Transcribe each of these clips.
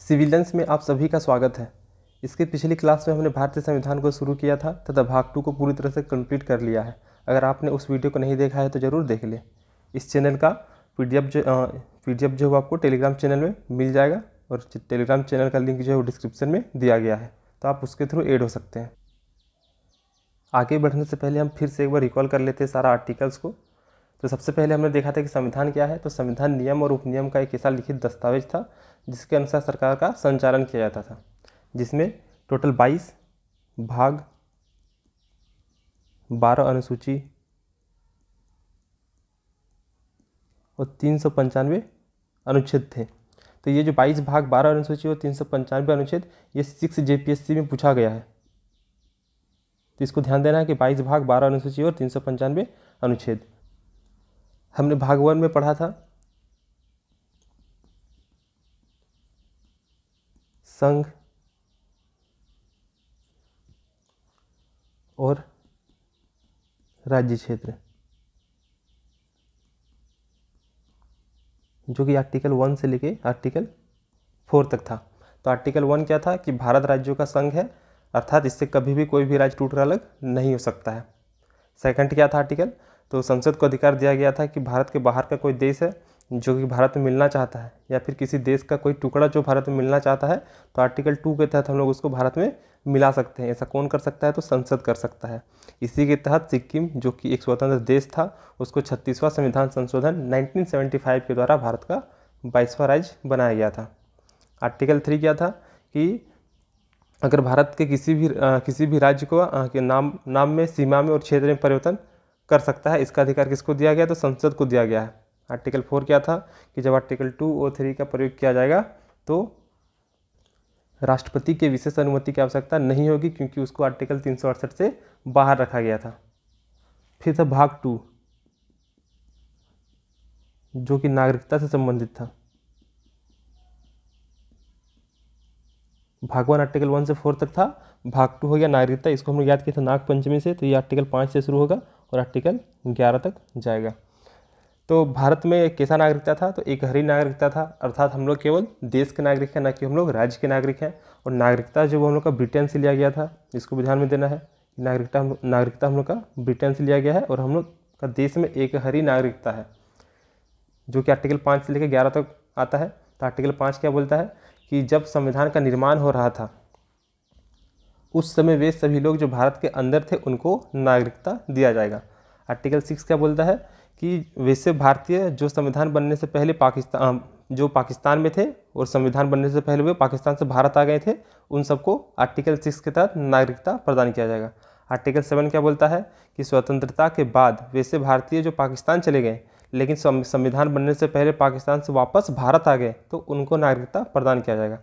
Civilians में आप सभी का स्वागत है। इसके पिछली क्लास में हमने भारतीय संविधान को शुरू किया था तथा भाग 2 को पूरी तरह से कंप्लीट कर लिया है। अगर आपने उस वीडियो को नहीं देखा है तो ज़रूर देख लें। इस चैनल का पीडीएफ जो है आपको टेलीग्राम चैनल में मिल जाएगा और टेलीग्राम चैनल का लिंक जो है वो डिस्क्रिप्शन में दिया गया है, तो आप उसके थ्रू ऐड हो सकते हैं। आगे बढ़ने से पहले हम फिर से एक बार रिकॉल कर लेते हैं सारा आर्टिकल्स को। तो सबसे पहले हमने देखा था कि संविधान क्या है। तो संविधान नियम और उपनियम का एक ऐसा लिखित दस्तावेज था जिसके अनुसार सरकार का संचालन किया जाता था, जिसमें टोटल 22 भाग, 12 अनुसूची और 395 अनुच्छेद थे। तो ये जो 22 भाग, 12 अनुसूची और 395 अनुच्छेद, ये 6 JPSC में पूछा गया है। तो इसको ध्यान देना है कि 22 भाग, 12 अनुसूची और 395 अनुच्छेद। हमने भाग 1 में पढ़ा था संघ और राज्य क्षेत्र, जो कि आर्टिकल 1 से लेके आर्टिकल 4 तक था। तो आर्टिकल 1 क्या था कि भारत राज्यों का संघ है, अर्थात इससे कभी भी कोई भी राज्य टूट कर अलग नहीं हो सकता है। सेकंड क्या था आर्टिकल, तो संसद को अधिकार दिया गया था कि भारत के बाहर का कोई देश है जो कि भारत में मिलना चाहता है, या फिर किसी देश का कोई टुकड़ा जो भारत में मिलना चाहता है, तो आर्टिकल 2 के तहत हम लोग उसको भारत में मिला सकते हैं। ऐसा कौन कर सकता है, तो संसद कर सकता है। इसी के तहत सिक्किम, जो कि एक स्वतंत्र देश था, उसको 36वां संविधान संशोधन 1975 के द्वारा भारत का 22वां राज्य बनाया गया था। आर्टिकल 3 क्या था कि अगर भारत के किसी भी राज्य को के नाम में, सीमा में और क्षेत्र में परिवर्तन कर सकता है, इसका अधिकार किसको दिया गया, तो संसद को दिया गया है। आर्टिकल 4 क्या था कि जब आर्टिकल 2 और 3 का प्रयोग किया जाएगा तो राष्ट्रपति के विशेष अनुमति की आवश्यकता नहीं होगी, क्योंकि उसको आर्टिकल 368 से बाहर रखा गया था। फिर था भाग 2, जो कि नागरिकता से संबंधित था। भाग 1 आर्टिकल 1 से 4 तक था, भाग 2 हो गया नागरिकता। इसको हमने याद किया था नाग पंचमी से, तो ये आर्टिकल 5 से शुरू होगा और आर्टिकल 11 तक जाएगा। तो भारत में कैसा नागरिकता था, तो एक हरी नागरिकता था, अर्थात हम लोग केवल देश के नागरिक हैं, ना कि हम लोग राज्य के नागरिक हैं। और नागरिकता जो वो हम लोग का ब्रिटेन से लिया गया था, इसको भी ध्यान में देना है। नागरिकता हम लोग का ब्रिटेन से लिया गया है और हम लोग का देश में एक हरी नागरिकता है, जो कि आर्टिकल 5 से लेकर 11 तक आता है। तो आर्टिकल 5 क्या बोलता है कि जब संविधान का निर्माण हो रहा था उस समय वे सभी लोग जो भारत के अंदर थे उनको नागरिकता दिया जाएगा। आर्टिकल 6 क्या बोलता है कि वैसे भारतीय जो संविधान बनने से पहले पाकिस्तान में थे और संविधान बनने से पहले वे पाकिस्तान से भारत आ गए थे, उन सबको आर्टिकल 6 के तहत नागरिकता प्रदान किया जाएगा। आर्टिकल 7 क्या बोलता है कि स्वतंत्रता के बाद वैसे भारतीय जो पाकिस्तान चले गए लेकिन संविधान बनने से पहले पाकिस्तान से वापस भारत आ गए, तो उनको नागरिकता प्रदान किया जाएगा।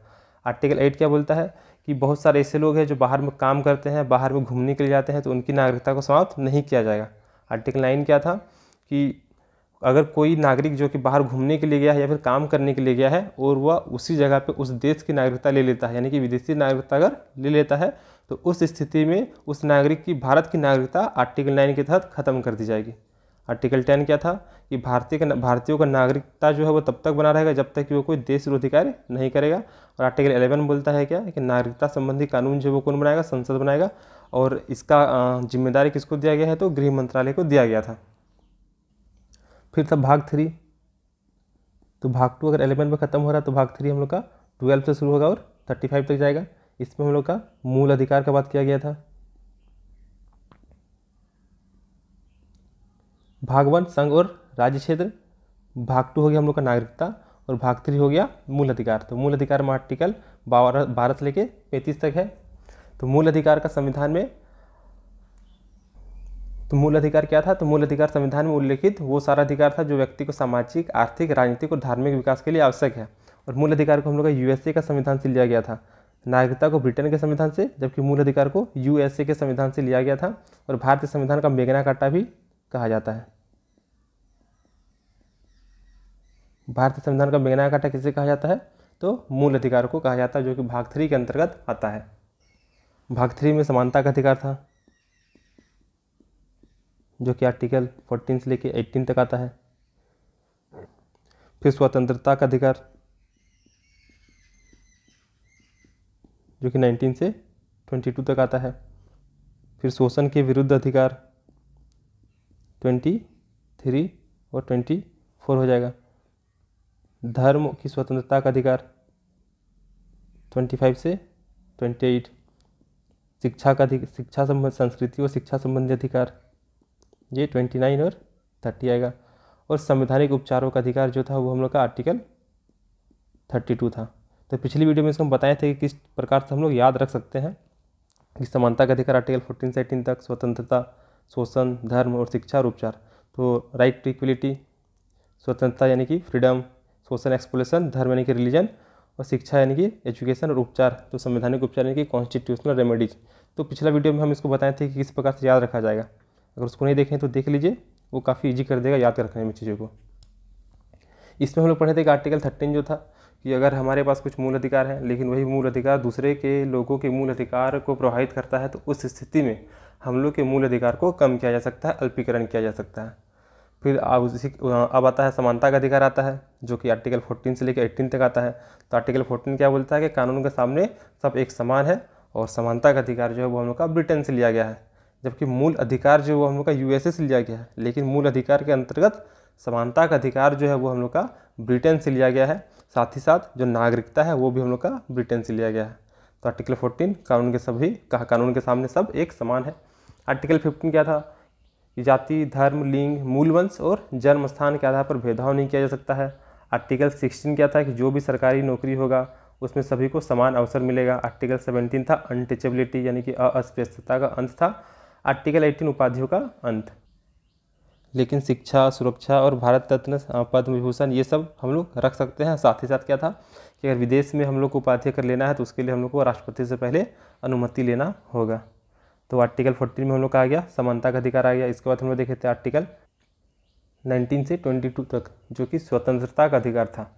आर्टिकल 8 क्या बोलता है कि बहुत सारे ऐसे लोग हैं जो बाहर में काम करते हैं, बाहर में घूमने के लिए जाते हैं, तो उनकी नागरिकता को समाप्त नहीं किया जाएगा। आर्टिकल 9 क्या था कि अगर कोई नागरिक जो कि बाहर घूमने के लिए गया है या फिर काम करने के लिए गया है और वह उसी जगह पे उस देश की नागरिकता ले लेता है, यानी कि विदेशी नागरिकता अगर ले लेता है, तो उस स्थिति में उस नागरिक की भारत की नागरिकता आर्टिकल 9 के तहत खत्म कर दी जाएगी। आर्टिकल 10 क्या था कि भारतीयों का नागरिकता जो है वो तब तक बना रहेगा जब तक कि वो कोई देश विरोधी कार्य नहीं करेगा। और आर्टिकल 11 बोलता है क्या कि नागरिकता संबंधी कानून जो वो कौन बनाएगा, संसद बनाएगा, और इसका जिम्मेदारी किसको दिया गया है, तो गृह मंत्रालय को दिया गया था। फिर था भाग 3। तो भाग 2 अगर 11 में खत्म हो रहा है तो भाग 3 हम लोग का 12 से शुरू होगा और 35 तक जाएगा। इसमें हम लोग का मूल अधिकार का बात किया गया था। भाग 1 संघ और राज्य क्षेत्र, भाग 2 हो गया हम लोग का नागरिकता, और भाग 3 हो गया मूल अधिकार। तो मूल अधिकार में आर्टिकल 12 से लेके 35 तक है। तो मूल अधिकार का संविधान में, तो मूल अधिकार क्या था, तो मूल अधिकार संविधान में उल्लेखित वो सारा अधिकार था जो व्यक्ति को सामाजिक, आर्थिक, राजनीतिक और धार्मिक विकास के लिए आवश्यक है। और मूल अधिकार को हम लोग का यूएसए का संविधान से लिया गया था, नागरिकता को ब्रिटेन के संविधान से, जबकि मूल अधिकार को यूएसए के संविधान से लिया गया था। और भारतीय संविधान का मैग्ना कार्टा भी कहा जाता है। भारतीय संविधान का मैग्ना कार्टा किसे कहा जाता है, तो मूल अधिकार को कहा जाता है, जो कि भाग 3 के अंतर्गत आता है। भाग 3 में समानता का अधिकार था, जो कि आर्टिकल 14 से लेके 18 तक आता है। फिर स्वतंत्रता का अधिकार, जो कि 19 से 22 तक आता है। फिर शोषण के विरुद्ध अधिकार 23 और 24 हो जाएगा। धर्म की स्वतंत्रता का अधिकार 25 से 28। शिक्षा का शिक्षा संबंध संस्कृति और शिक्षा संबंधी अधिकार ये 29 और 30 आएगा। और संवैधानिक उपचारों का अधिकार जो था वो हम लोग का आर्टिकल 32 था। तो पिछली वीडियो में इसको हम बताए थे कि किस प्रकार से हम लोग याद रख सकते हैं कि समानता का अधिकार आर्टिकल 14 से 18 तक, स्वतंत्रता, शोषण, धर्म और शिक्षा और उपचार। तो राइट टू इक्वलिटी, स्वतंत्रता यानी कि फ्रीडम, शोषण एक्सप्लोरेशन, धर्म यानी कि रिलीजन, और शिक्षा यानी कि एजुकेशन, और उपचार तो संवैधानिक उपचार यानी कि कॉन्स्टिट्यूशनल रेमेडीज। तो पिछला वीडियो में हम इसको बताए थे कि किस प्रकार से याद रखा जाएगा। अगर उसको नहीं देखें तो देख लीजिए, वो काफ़ी ईजी कर देगा याद रखने में चीज़ों को। इसमें हम लोग पढ़े थे कि आर्टिकल 13 जो था कि अगर हमारे पास कुछ मूल अधिकार है लेकिन वही मूल अधिकार दूसरे के लोगों के मूल अधिकार को प्रभावित करता है तो उस स्थिति में हम लोग के मूल अधिकार को कम किया जा सकता है, अल्पीकरण किया जा सकता है। फिर अब आता है समानता का अधिकार आता है जो कि आर्टिकल 14 से लेकर 18 तक आता है। तो आर्टिकल 14 क्या बोलता है कि कानून के सामने सब एक समान है, और समानता का अधिकार जो है वो हम लोग का ब्रिटेन से लिया गया है, जबकि मूल अधिकार जो है वो हम लोग का यूएसए से लिया गया है। लेकिन मूल अधिकार के अंतर्गत समानता का अधिकार जो है वो हम लोग का ब्रिटेन से लिया गया है। साथ ही साथ जो नागरिकता है वो भी हम लोग का ब्रिटेन से लिया गया है। तो आर्टिकल 14 कानून के सामने सब एक समान है। आर्टिकल 15 क्या था कि जाति, धर्म, लिंग, मूल वंश और जन्म स्थान के आधार पर भेदभाव नहीं किया जा सकता है। आर्टिकल 16 क्या था कि जो भी सरकारी नौकरी होगा उसमें सभी को समान अवसर मिलेगा। आर्टिकल 17 था अनटचेबिलिटी यानी कि अस्पृश्यता का अंत था। आर्टिकल 18 उपाधियों का अंत। लेकिन शिक्षा, सुरक्षा और भारत रत्न, पद्म विभूषण ये सब हम लोग रख सकते हैं। साथ ही साथ क्या था कि अगर विदेश में हम लोग को उपाधि अगर लेना है तो उसके लिए हम लोग को राष्ट्रपति से पहले अनुमति लेना होगा। तो आर्टिकल 14 में हम लोग का आ गया समानता का अधिकार आ गया। इसके बाद हम लोग देखे थे आर्टिकल 19 से 22 तक जो कि स्वतंत्रता का अधिकार था।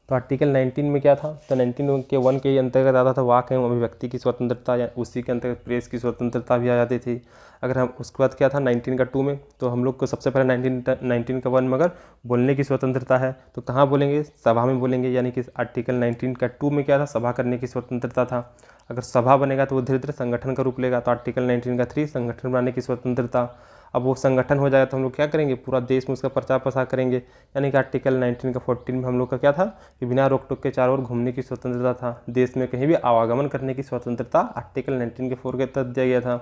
तो आर्टिकल 19 में क्या था, तो 19 के 1 के अंतर्गत आता था वाक एवं अभिव्यक्ति की स्वतंत्रता, या उसी के अंतर्गत प्रेस की स्वतंत्रता भी आ जाती थी। अगर हम उसके बाद क्या था 19 का 2 में, तो हम लोग को सबसे पहले 19 का 1 में अगर बोलने की स्वतंत्रता है तो कहाँ बोलेंगे, सभा में बोलेंगे। यानी कि आर्टिकल 19 का 2 में क्या था, सभा करने की स्वतंत्रता था। अगर सभा बनेगा तो वो धीरे धीरे संगठन का रूप लेगा। तो आर्टिकल 19 का 3 संगठन बनाने की स्वतंत्रता। अब वो संगठन हो जाएगा तो हम लोग क्या करेंगे, पूरा देश में उसका प्रचार प्रसार करेंगे। यानी कि आर्टिकल 19 का 14 में हम लोग का क्या था कि बिना रोक टोक के चारों ओर घूमने की स्वतंत्रता था। देश में कहीं भी आवागमन करने की स्वतंत्रता आर्टिकल 19 के 4 के तहत दिया गया था।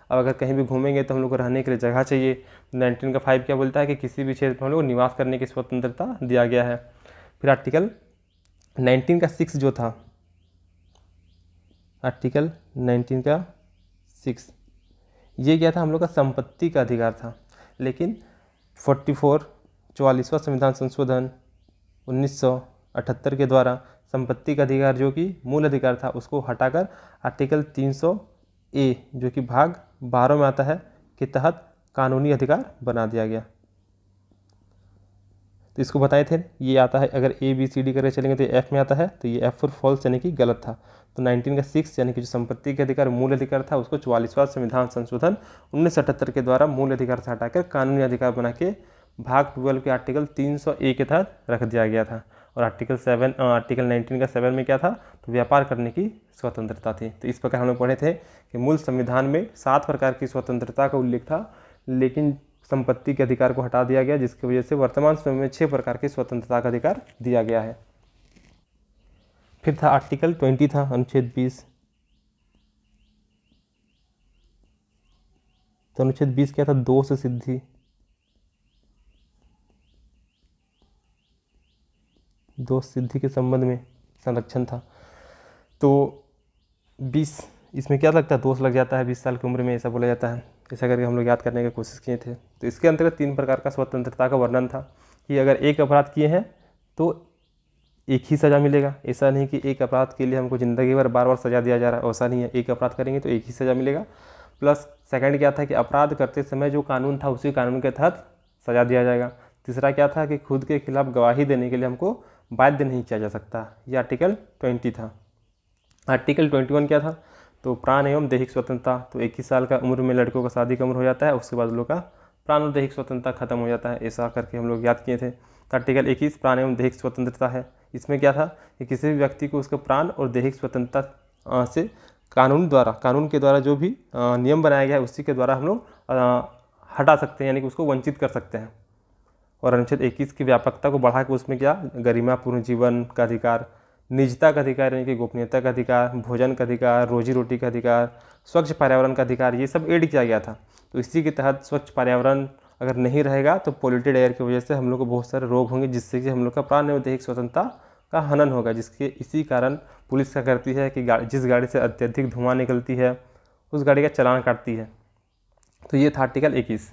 अब अगर कहीं भी घूमेंगे तो हम लोग को रहने के लिए जगह चाहिए। 19 का 5 क्या बोलता है कि किसी भी क्षेत्र में हम लोग निवास करने की स्वतंत्रता दिया गया है। फिर आर्टिकल 19 का 6 जो था, आर्टिकल 19 का 6 ये क्या था, हम लोग का संपत्ति का अधिकार था। लेकिन 44वां संविधान संशोधन 1978 के द्वारा संपत्ति का अधिकार जो कि मूल अधिकार था उसको हटाकर आर्टिकल 300A जो कि भाग 12 में आता है के तहत कानूनी अधिकार बना दिया गया। तो इसको बताए थे, ये आता है अगर ABCD करके चलेंगे तो F में आता है, तो ये F फॉर फॉल्स यानी कि गलत था। तो 19 का 6 यानी कि जो संपत्ति के अधिकार मूल अधिकार था उसको 44वां संविधान संशोधन 1978 के द्वारा मूल अधिकार से हटाकर कानूनी अधिकार बना के भाग 12 के आर्टिकल 300A के तहत रख दिया गया था। और आर्टिकल 19 का 7 में क्या था, तो व्यापार करने की स्वतंत्रता थी। तो इस प्रकार हम लोग पढ़े थे कि मूल संविधान में 7 प्रकार की स्वतंत्रता का उल्लेख था, लेकिन संपत्ति के अधिकार को हटा दिया गया, जिसकी वजह से वर्तमान समय में 6 प्रकार की स्वतंत्रता का अधिकार दिया गया है। फिर था आर्टिकल 20 था अनुच्छेद 20। तो अनुच्छेद 20 क्या था, दोष सिद्धि, दोष सिद्धि के संबंध में संरक्षण था। तो 20 इसमें क्या लगता है, दोष लग जाता है 20 साल की उम्र में, ऐसा बोला जाता है। ऐसा करके हम लोग याद करने की कोशिश किए थे। तो इसके अंतर्गत 3 प्रकार का स्वतंत्रता का वर्णन था कि अगर एक अपराध किए हैं तो एक ही सज़ा मिलेगा। ऐसा नहीं कि एक अपराध के लिए हमको ज़िंदगी भर बार बार सज़ा दिया जा रहा है, ऐसा नहीं है। एक अपराध करेंगे तो एक ही सज़ा मिलेगा। प्लस सेकंड क्या था कि अपराध करते समय जो कानून था उसी कानून के तहत सज़ा दिया जाएगा। तीसरा क्या था कि खुद के खिलाफ गवाही देने के लिए हमको बाध्य नहीं किया जा सकता। ये आर्टिकल 20 था। आर्टिकल 21 क्या था, तो प्राण एवं दैहिक स्वतंत्रता। तो 21 साल का उम्र में लड़कों का शादी का उम्र हो जाता है, उसके बाद लोग का प्राण और दैहिक स्वतंत्रता खत्म हो जाता है। ऐसा करके हम लोग याद किए थे। तो आर्टिकल 21 प्राण एवं दैहिक स्वतंत्रता है। इसमें क्या था कि किसी भी व्यक्ति को उसका प्राण और दैहिक स्वतंत्रता से कानून के द्वारा जो भी नियम बनाया गया है उसी के द्वारा हम लोग हटा सकते हैं, यानी कि उसको वंचित कर सकते हैं। और अनुच्छेद 21 की व्यापकता को बढ़ा के उसमें क्या, गरिमापूर्ण जीवन का अधिकार, निजता का अधिकार यानी कि गोपनीयता का अधिकार, भोजन का अधिकार, रोजी रोटी का अधिकार, स्वच्छ पर्यावरण का अधिकार, ये सब ऐड किया गया था। तो इसी के तहत स्वच्छ पर्यावरण अगर नहीं रहेगा तो पोल्यूटेड एयर की वजह से हम लोग को बहुत सारे रोग होंगे, जिससे कि हम लोग का प्राण एवं दैहिक स्वतंत्रता का हनन होगा। जिसके इसी कारण पुलिस क्या करती है कि जिस गाड़ी से अत्यधिक धुआं निकलती है उस गाड़ी का चालान काटती है। तो ये था आर्टिकल 21।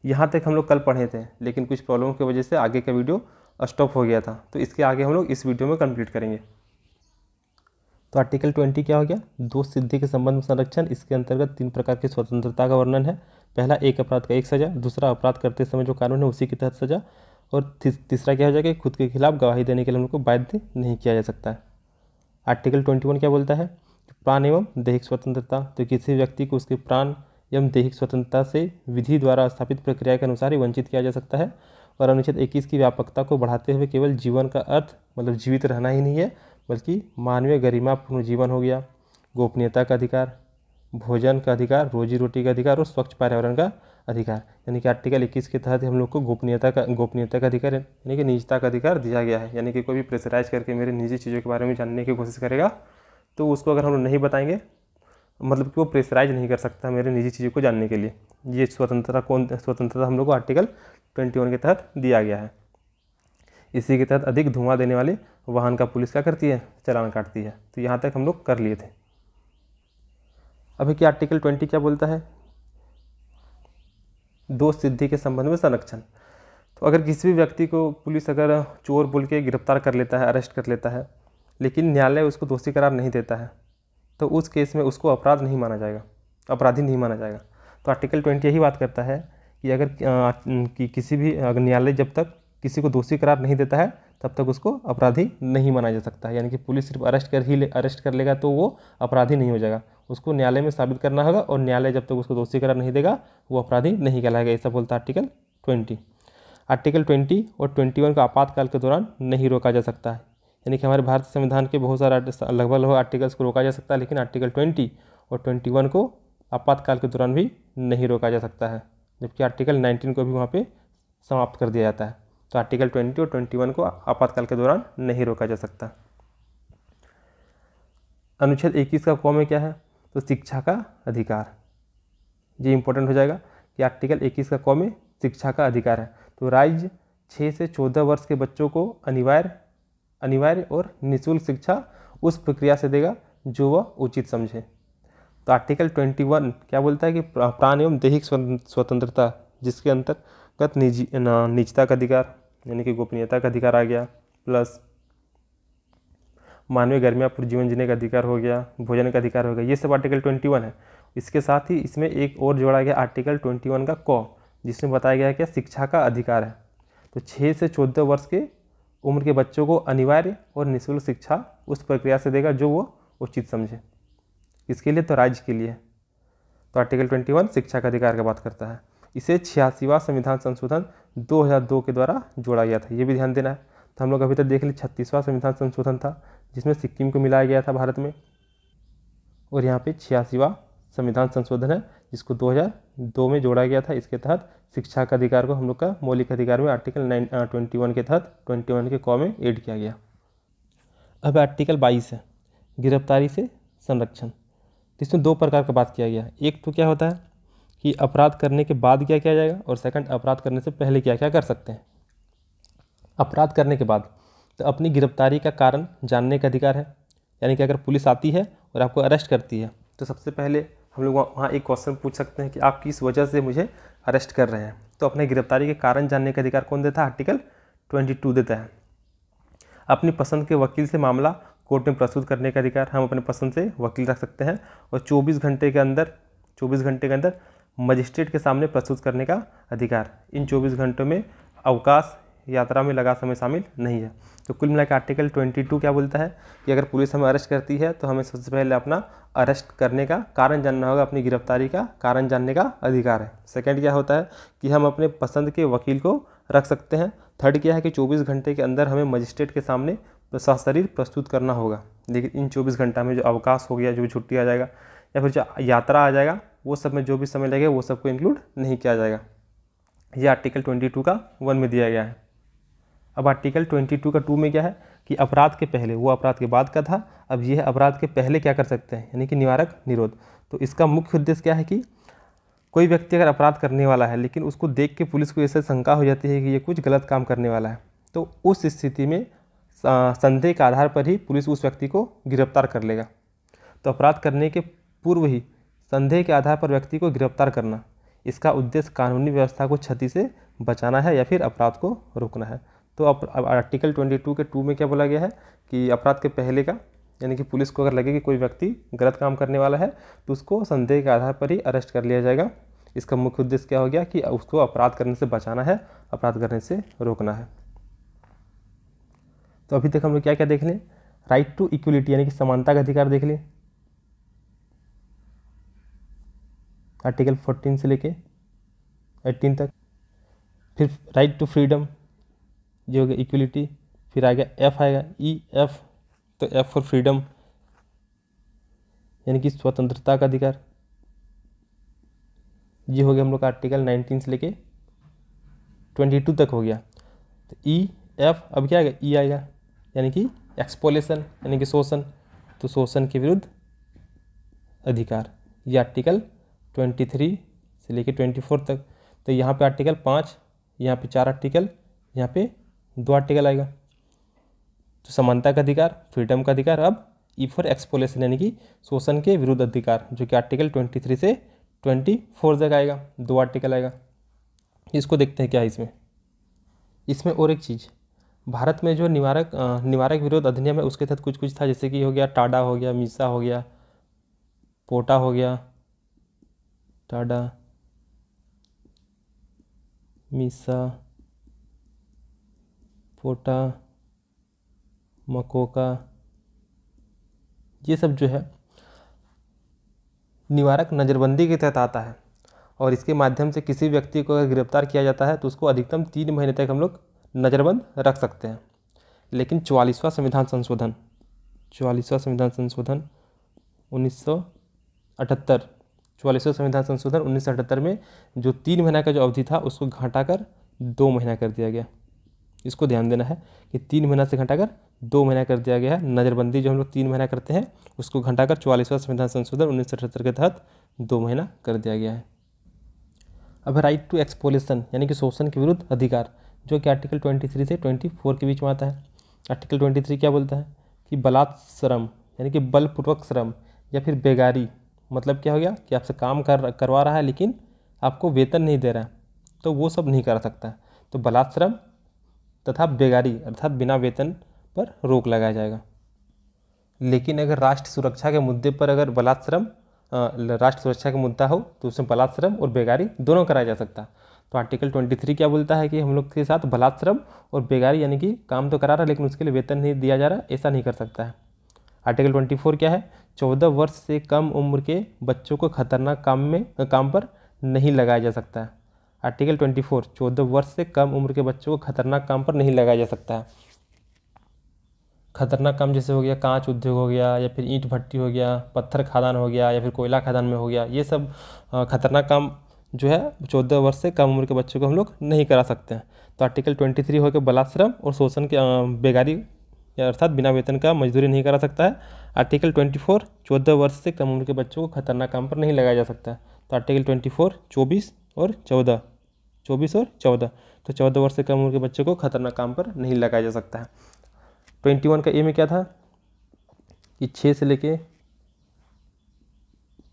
यहाँ तक हम लोग कल पढ़े थे, लेकिन कुछ प्रॉब्लम की वजह से आगे का वीडियो स्टॉप हो गया था, तो इसके आगे हम लोग इस वीडियो में कंप्लीट करेंगे। तो आर्टिकल 20 क्या हो गया, दोष सिद्धि के संबंध में संरक्षण। इसके अंतर्गत 3 प्रकार की स्वतंत्रता का वर्णन है। पहला, एक अपराध का एक सज़ा, दूसरा अपराध करते समय जो कानून है उसी के तहत सज़ा, और तीसरा क्या हो जाएगा कि खुद के खिलाफ गवाही देने के लिए उनको बाध्य नहीं किया जा सकता है। आर्टिकल 21 क्या बोलता है, प्राण एवं दैहिक स्वतंत्रता। तो किसी व्यक्ति को उसके प्राण एवं दैहिक स्वतंत्रता से विधि द्वारा स्थापित प्रक्रिया के अनुसार ही वंचित किया जा सकता है। और अनुच्छेद 21 की व्यापकता को बढ़ाते हुए केवल जीवन का अर्थ मतलब जीवित रहना ही नहीं है, बल्कि मानवीय गरिमापूर्ण जीवन हो गया, गोपनीयता का अधिकार, भोजन का अधिकार, रोजी रोटी का अधिकार और स्वच्छ पर्यावरण का अधिकार। यानी कि आर्टिकल 21 के तहत हम लोग को गोपनीयता का अधिकार यानी कि निजता का अधिकार दिया गया है। यानी कि कोई भी प्रेशराइज करके मेरे निजी चीज़ों के बारे में जानने की कोशिश करेगा तो उसको अगर हम लोग नहीं बताएंगे, मतलब कि वो प्रेशराइज नहीं कर सकता मेरे निजी चीज़ों को जानने के लिए। ये स्वतंत्रता हम लोग को आर्टिकल 21 के तहत दिया गया है। इसी के तहत अधिक धुआं देने वाले वाहन का पुलिस क्या करती है, चालान काटती है। तो यहाँ तक हम लोग कर लिए थे। अभी क्या आर्टिकल 20 क्या बोलता है, दोष सिद्धि के संबंध में संरक्षण। तो अगर किसी भी व्यक्ति को पुलिस अगर चोर बोल के गिरफ्तार कर लेता है, अरेस्ट कर लेता है, लेकिन न्यायालय उसको दोषी करार नहीं देता है, तो उस केस में उसको अपराधी नहीं माना जाएगा। तो आर्टिकल 20 यही बात करता है कि अगर किसी भी अगर न्यायालय जब तक किसी को दोषी करार नहीं देता है तब तक उसको अपराधी नहीं माना जा सकता है। यानी कि पुलिस सिर्फ अरेस्ट कर लेगा तो वो अपराधी नहीं हो जाएगा, उसको न्यायालय में साबित करना होगा, और न्यायालय जब तक उसको दोषी करार नहीं देगा वो अपराधी नहीं कहलाएगा। ऐसा बोलता है आर्टिकल 20। आर्टिकल 20 और 21 को आपातकाल के दौरान नहीं रोका जा सकता है। यानी कि हमारे भारतीय संविधान के बहुत सारे लगभग आर्टिकल्स को रोका जा सकता है, लेकिन आर्टिकल 20 और 21 को आपातकाल के दौरान भी नहीं रोका जा सकता है, जबकि आर्टिकल 19 को भी वहाँ पे समाप्त कर दिया जाता है। तो आर्टिकल 20 और 21 को आपातकाल के दौरान नहीं रोका जा सकता। अनुच्छेद 21 का क में क्या है, तो शिक्षा का अधिकार। ये इंपॉर्टेंट हो जाएगा कि आर्टिकल 21 का क में शिक्षा का अधिकार है। तो राज्य 6 से 14 वर्ष के बच्चों को अनिवार्य और निःशुल्क शिक्षा उस प्रक्रिया से देगा जो वह उचित समझे। तो आर्टिकल 21 क्या बोलता है कि प्राण एवं दैहिक स्वतंत्रता, जिसके अंतर्गत निजता का अधिकार यानी कि गोपनीयता का अधिकार आ गया, प्लस मानवीय गरिमापूर्ण जीवन जीने का अधिकार हो गया, भोजन का अधिकार हो गया, ये सब आर्टिकल 21 है। इसके साथ ही इसमें एक और जोड़ा गया आर्टिकल 21 का क, जिसमें बताया गया है कि शिक्षा का अधिकार है। तो 6 से 14 वर्ष के उम्र के बच्चों को अनिवार्य और निःशुल्क शिक्षा उस प्रक्रिया से देगा जो वो उचित समझे। इसके लिए तो राज्य के लिए। तो आर्टिकल 21 शिक्षा का अधिकार का बात करता है। इसे 86वां संविधान संशोधन 2002 के द्वारा जोड़ा गया था, ये भी ध्यान देना है। तो हम लोग अभी तक देख लिए 36वां संविधान संशोधन था जिसमें सिक्किम को मिलाया गया था भारत में, और यहाँ पे 86वां संविधान संशोधन है जिसको 2002 में जोड़ा गया था। इसके तहत शिक्षा का अधिकार को हम लोग का मौलिक अधिकार में आर्टिकल 21 के तहत 21 के क में ऐड किया गया। अब आर्टिकल 22 है, गिरफ्तारी से संरक्षण। तो इसमें 2 प्रकार का बात किया गया है। एक तो क्या होता है कि अपराध करने के बाद क्या किया जाएगा, और सेकंड अपराध करने से पहले क्या क्या कर सकते हैं। अपराध करने के बाद तो अपनी गिरफ्तारी का कारण जानने का अधिकार है। यानी कि अगर पुलिस आती है और आपको अरेस्ट करती है तो सबसे पहले हम लोग वहाँ एक क्वेश्चन पूछ सकते हैं कि आप किस वजह से मुझे अरेस्ट कर रहे हैं। तो अपने गिरफ्तारी के कारण जानने का अधिकार कौन देता है, आर्टिकल 22 देता है। अपनी पसंद के वकील से मामला कोर्ट में प्रस्तुत करने का अधिकार, हम अपने पसंद से वकील रख सकते हैं, और 24 घंटे के अंदर मजिस्ट्रेट के सामने प्रस्तुत करने का अधिकार। इन 24 घंटों में अवकाश यात्रा में लगा समय शामिल नहीं है। तो कुल मिलाकर आर्टिकल 22 क्या बोलता है कि अगर पुलिस हमें अरेस्ट करती है तो हमें सबसे पहले अपना अरेस्ट करने का कारण जानना होगा, अपनी गिरफ्तारी का कारण जानने का अधिकार है। सेकंड क्या होता है कि हम अपने पसंद के वकील को रख सकते हैं। थर्ड क्या है कि 24 घंटे के अंदर हमें मजिस्ट्रेट के सामने सशरीर प्रस्तुत करना होगा। लेकिन इन 24 घंटा में जो अवकाश हो गया, जो भी छुट्टी आ जाएगा या फिर जो यात्रा आ जाएगा, वो सब में जो भी समय लगेगा वो सबको इंक्लूड नहीं किया जाएगा। ये आर्टिकल 22 का 1 में दिया गया है। अब आर्टिकल 22 का 2 में क्या है कि अपराध के पहले, वो अपराध के बाद का था, अब ये है अपराध के पहले क्या कर सकते हैं, यानी कि निवारक निरोध। तो इसका मुख्य उद्देश्य क्या है कि कोई व्यक्ति अगर अपराध करने वाला है लेकिन उसको देख के पुलिस को ऐसे शंका हो जाती है कि ये कुछ गलत काम करने वाला है, तो उस स्थिति में संदेह के आधार पर ही पुलिस उस व्यक्ति को गिरफ्तार कर लेगा। तो अपराध करने के पूर्व ही संदेह के आधार पर व्यक्ति को गिरफ्तार करना, इसका उद्देश्य कानूनी व्यवस्था को क्षति से बचाना है या फिर अपराध को रोकना है। तो अब आर्टिकल 22 के 2 में क्या बोला गया है कि अपराध के पहले का, यानी कि पुलिस को अगर लगे कि कोई व्यक्ति गलत काम करने वाला है तो उसको संदेह के आधार पर ही अरेस्ट कर लिया जाएगा। इसका मुख्य उद्देश्य क्या हो गया कि उसको अपराध करने से बचाना है, अपराध करने से रोकना है। तो अभी तक हम लोग क्या क्या देख लें, राइट टू इक्वलिटी यानी कि समानता का अधिकार देख लें, आर्टिकल 14 से लेके 18 तक। फिर राइट टू फ्रीडम, ये हो गया इक्वलिटी। फिर आ गया एफ, आएगा EF, तो F फॉर फ्रीडम यानी कि स्वतंत्रता का अधिकार। ये हो गया हम लोग का आर्टिकल 19 से लेके 22 तक हो गया। तो EF, अब क्या आएगा, E आएगा यानी कि एक्सपोलेशन यानी कि शोषण, तो शोषण के विरुद्ध अधिकार। ये आर्टिकल 23 से लेके 24 तक। तो यहाँ पे आर्टिकल 5, यहाँ पे 4 आर्टिकल, यहाँ पे 2 आर्टिकल आएगा। तो समानता का अधिकार, फ्रीडम का अधिकार। अब ई फॉर एक्सपोलेशन यानी कि शोषण के विरुद्ध अधिकार, जो कि आर्टिकल 23 से 24 तक आएगा, 2 आर्टिकल आएगा। इसको देखते हैं क्या है इसमें और एक चीज़, भारत में जो निवारक विरोध अधिनियम है उसके तहत कुछ कुछ था, जैसे कि हो गया टाडा हो गया, मीसा हो गया, पोटा हो गया, टाडा, मीसा, पोटा, मकोका, ये सब जो है निवारक नज़रबंदी के तहत आता है। और इसके माध्यम से किसी व्यक्ति को अगर गिरफ्तार किया जाता है तो उसको अधिकतम 3 महीने तक हम लोग नज़रबंद रख सकते हैं। लेकिन 44वां संविधान संशोधन 1978, 44वां संविधान संशोधन 1978 में जो 3 महीना का जो अवधि था उसको घटाकर 2 महीना कर दिया गया। इसको ध्यान देना है कि 3 महीना से घटाकर 2 महीना कर दिया गया है। नज़रबंदी जो हम लोग 3 महीना करते हैं उसको घटाकर 44वां संविधान संशोधन 1978 के तहत 2 महीना कर दिया गया है। अब राइट टू एक्सपोलेशन यानी कि शोषण के विरुद्ध अधिकार, जो कि आर्टिकल 23 से 24 के बीच में आता है। आर्टिकल 23 क्या बोलता है कि बलात् श्रम यानी कि बलपूर्वक श्रम या फिर बेगारी, मतलब क्या हो गया कि आपसे काम करवा रहा है लेकिन आपको वेतन नहीं दे रहा है, तो वो सब नहीं कर सकता है। तो बलात् श्रम तथा बेगारी अर्थात बिना वेतन पर रोक लगाया जाएगा। लेकिन अगर राष्ट्र सुरक्षा के मुद्दे पर अगर बलात्श्रम राष्ट्र सुरक्षा का मुद्दा हो तो उसमें बलात्श्रम और बेगारी दोनों कराया जा सकता है। तो आर्टिकल 23 क्या बोलता है कि हम लोग के साथ बलात्श्रम और बेगारी यानी कि काम तो करा रहा है लेकिन उसके लिए वेतन नहीं दिया जा रहा, ऐसा नहीं कर सकता है। आर्टिकल 24 क्या है, 14 वर्ष से कम उम्र के बच्चों को खतरनाक काम पर नहीं लगाया जा सकता है। आर्टिकल 24 14 वर्ष से कम उम्र के बच्चों को खतरनाक काम पर नहीं लगाया जा सकता है। खतरनाक काम जैसे हो गया कांच उद्योग हो गया या फिर ईंट भट्टी हो गया, पत्थर खदान हो गया या फिर कोयला खदान में हो गया, ये सब खतरनाक काम जो है 14 वर्ष से कम उम्र के बच्चों को हम लोग नहीं करा सकते हैं। तो आर्टिकल 23 हो गया बलात्श्रम और शोषण के बेगारी या अर्थात बिना वेतन का मजदूरी नहीं करा सकता है। आर्टिकल 24 14 वर्ष से कम उम्र के बच्चों को खतरनाक काम पर नहीं लगाया जा सकता है। तो आर्टिकल 24 24 और 14 तो 14 वर्ष से कम उम्र के बच्चों को खतरनाक काम पर नहीं लगाया जा सकता है। 21 का ए में क्या था कि 6 से लेके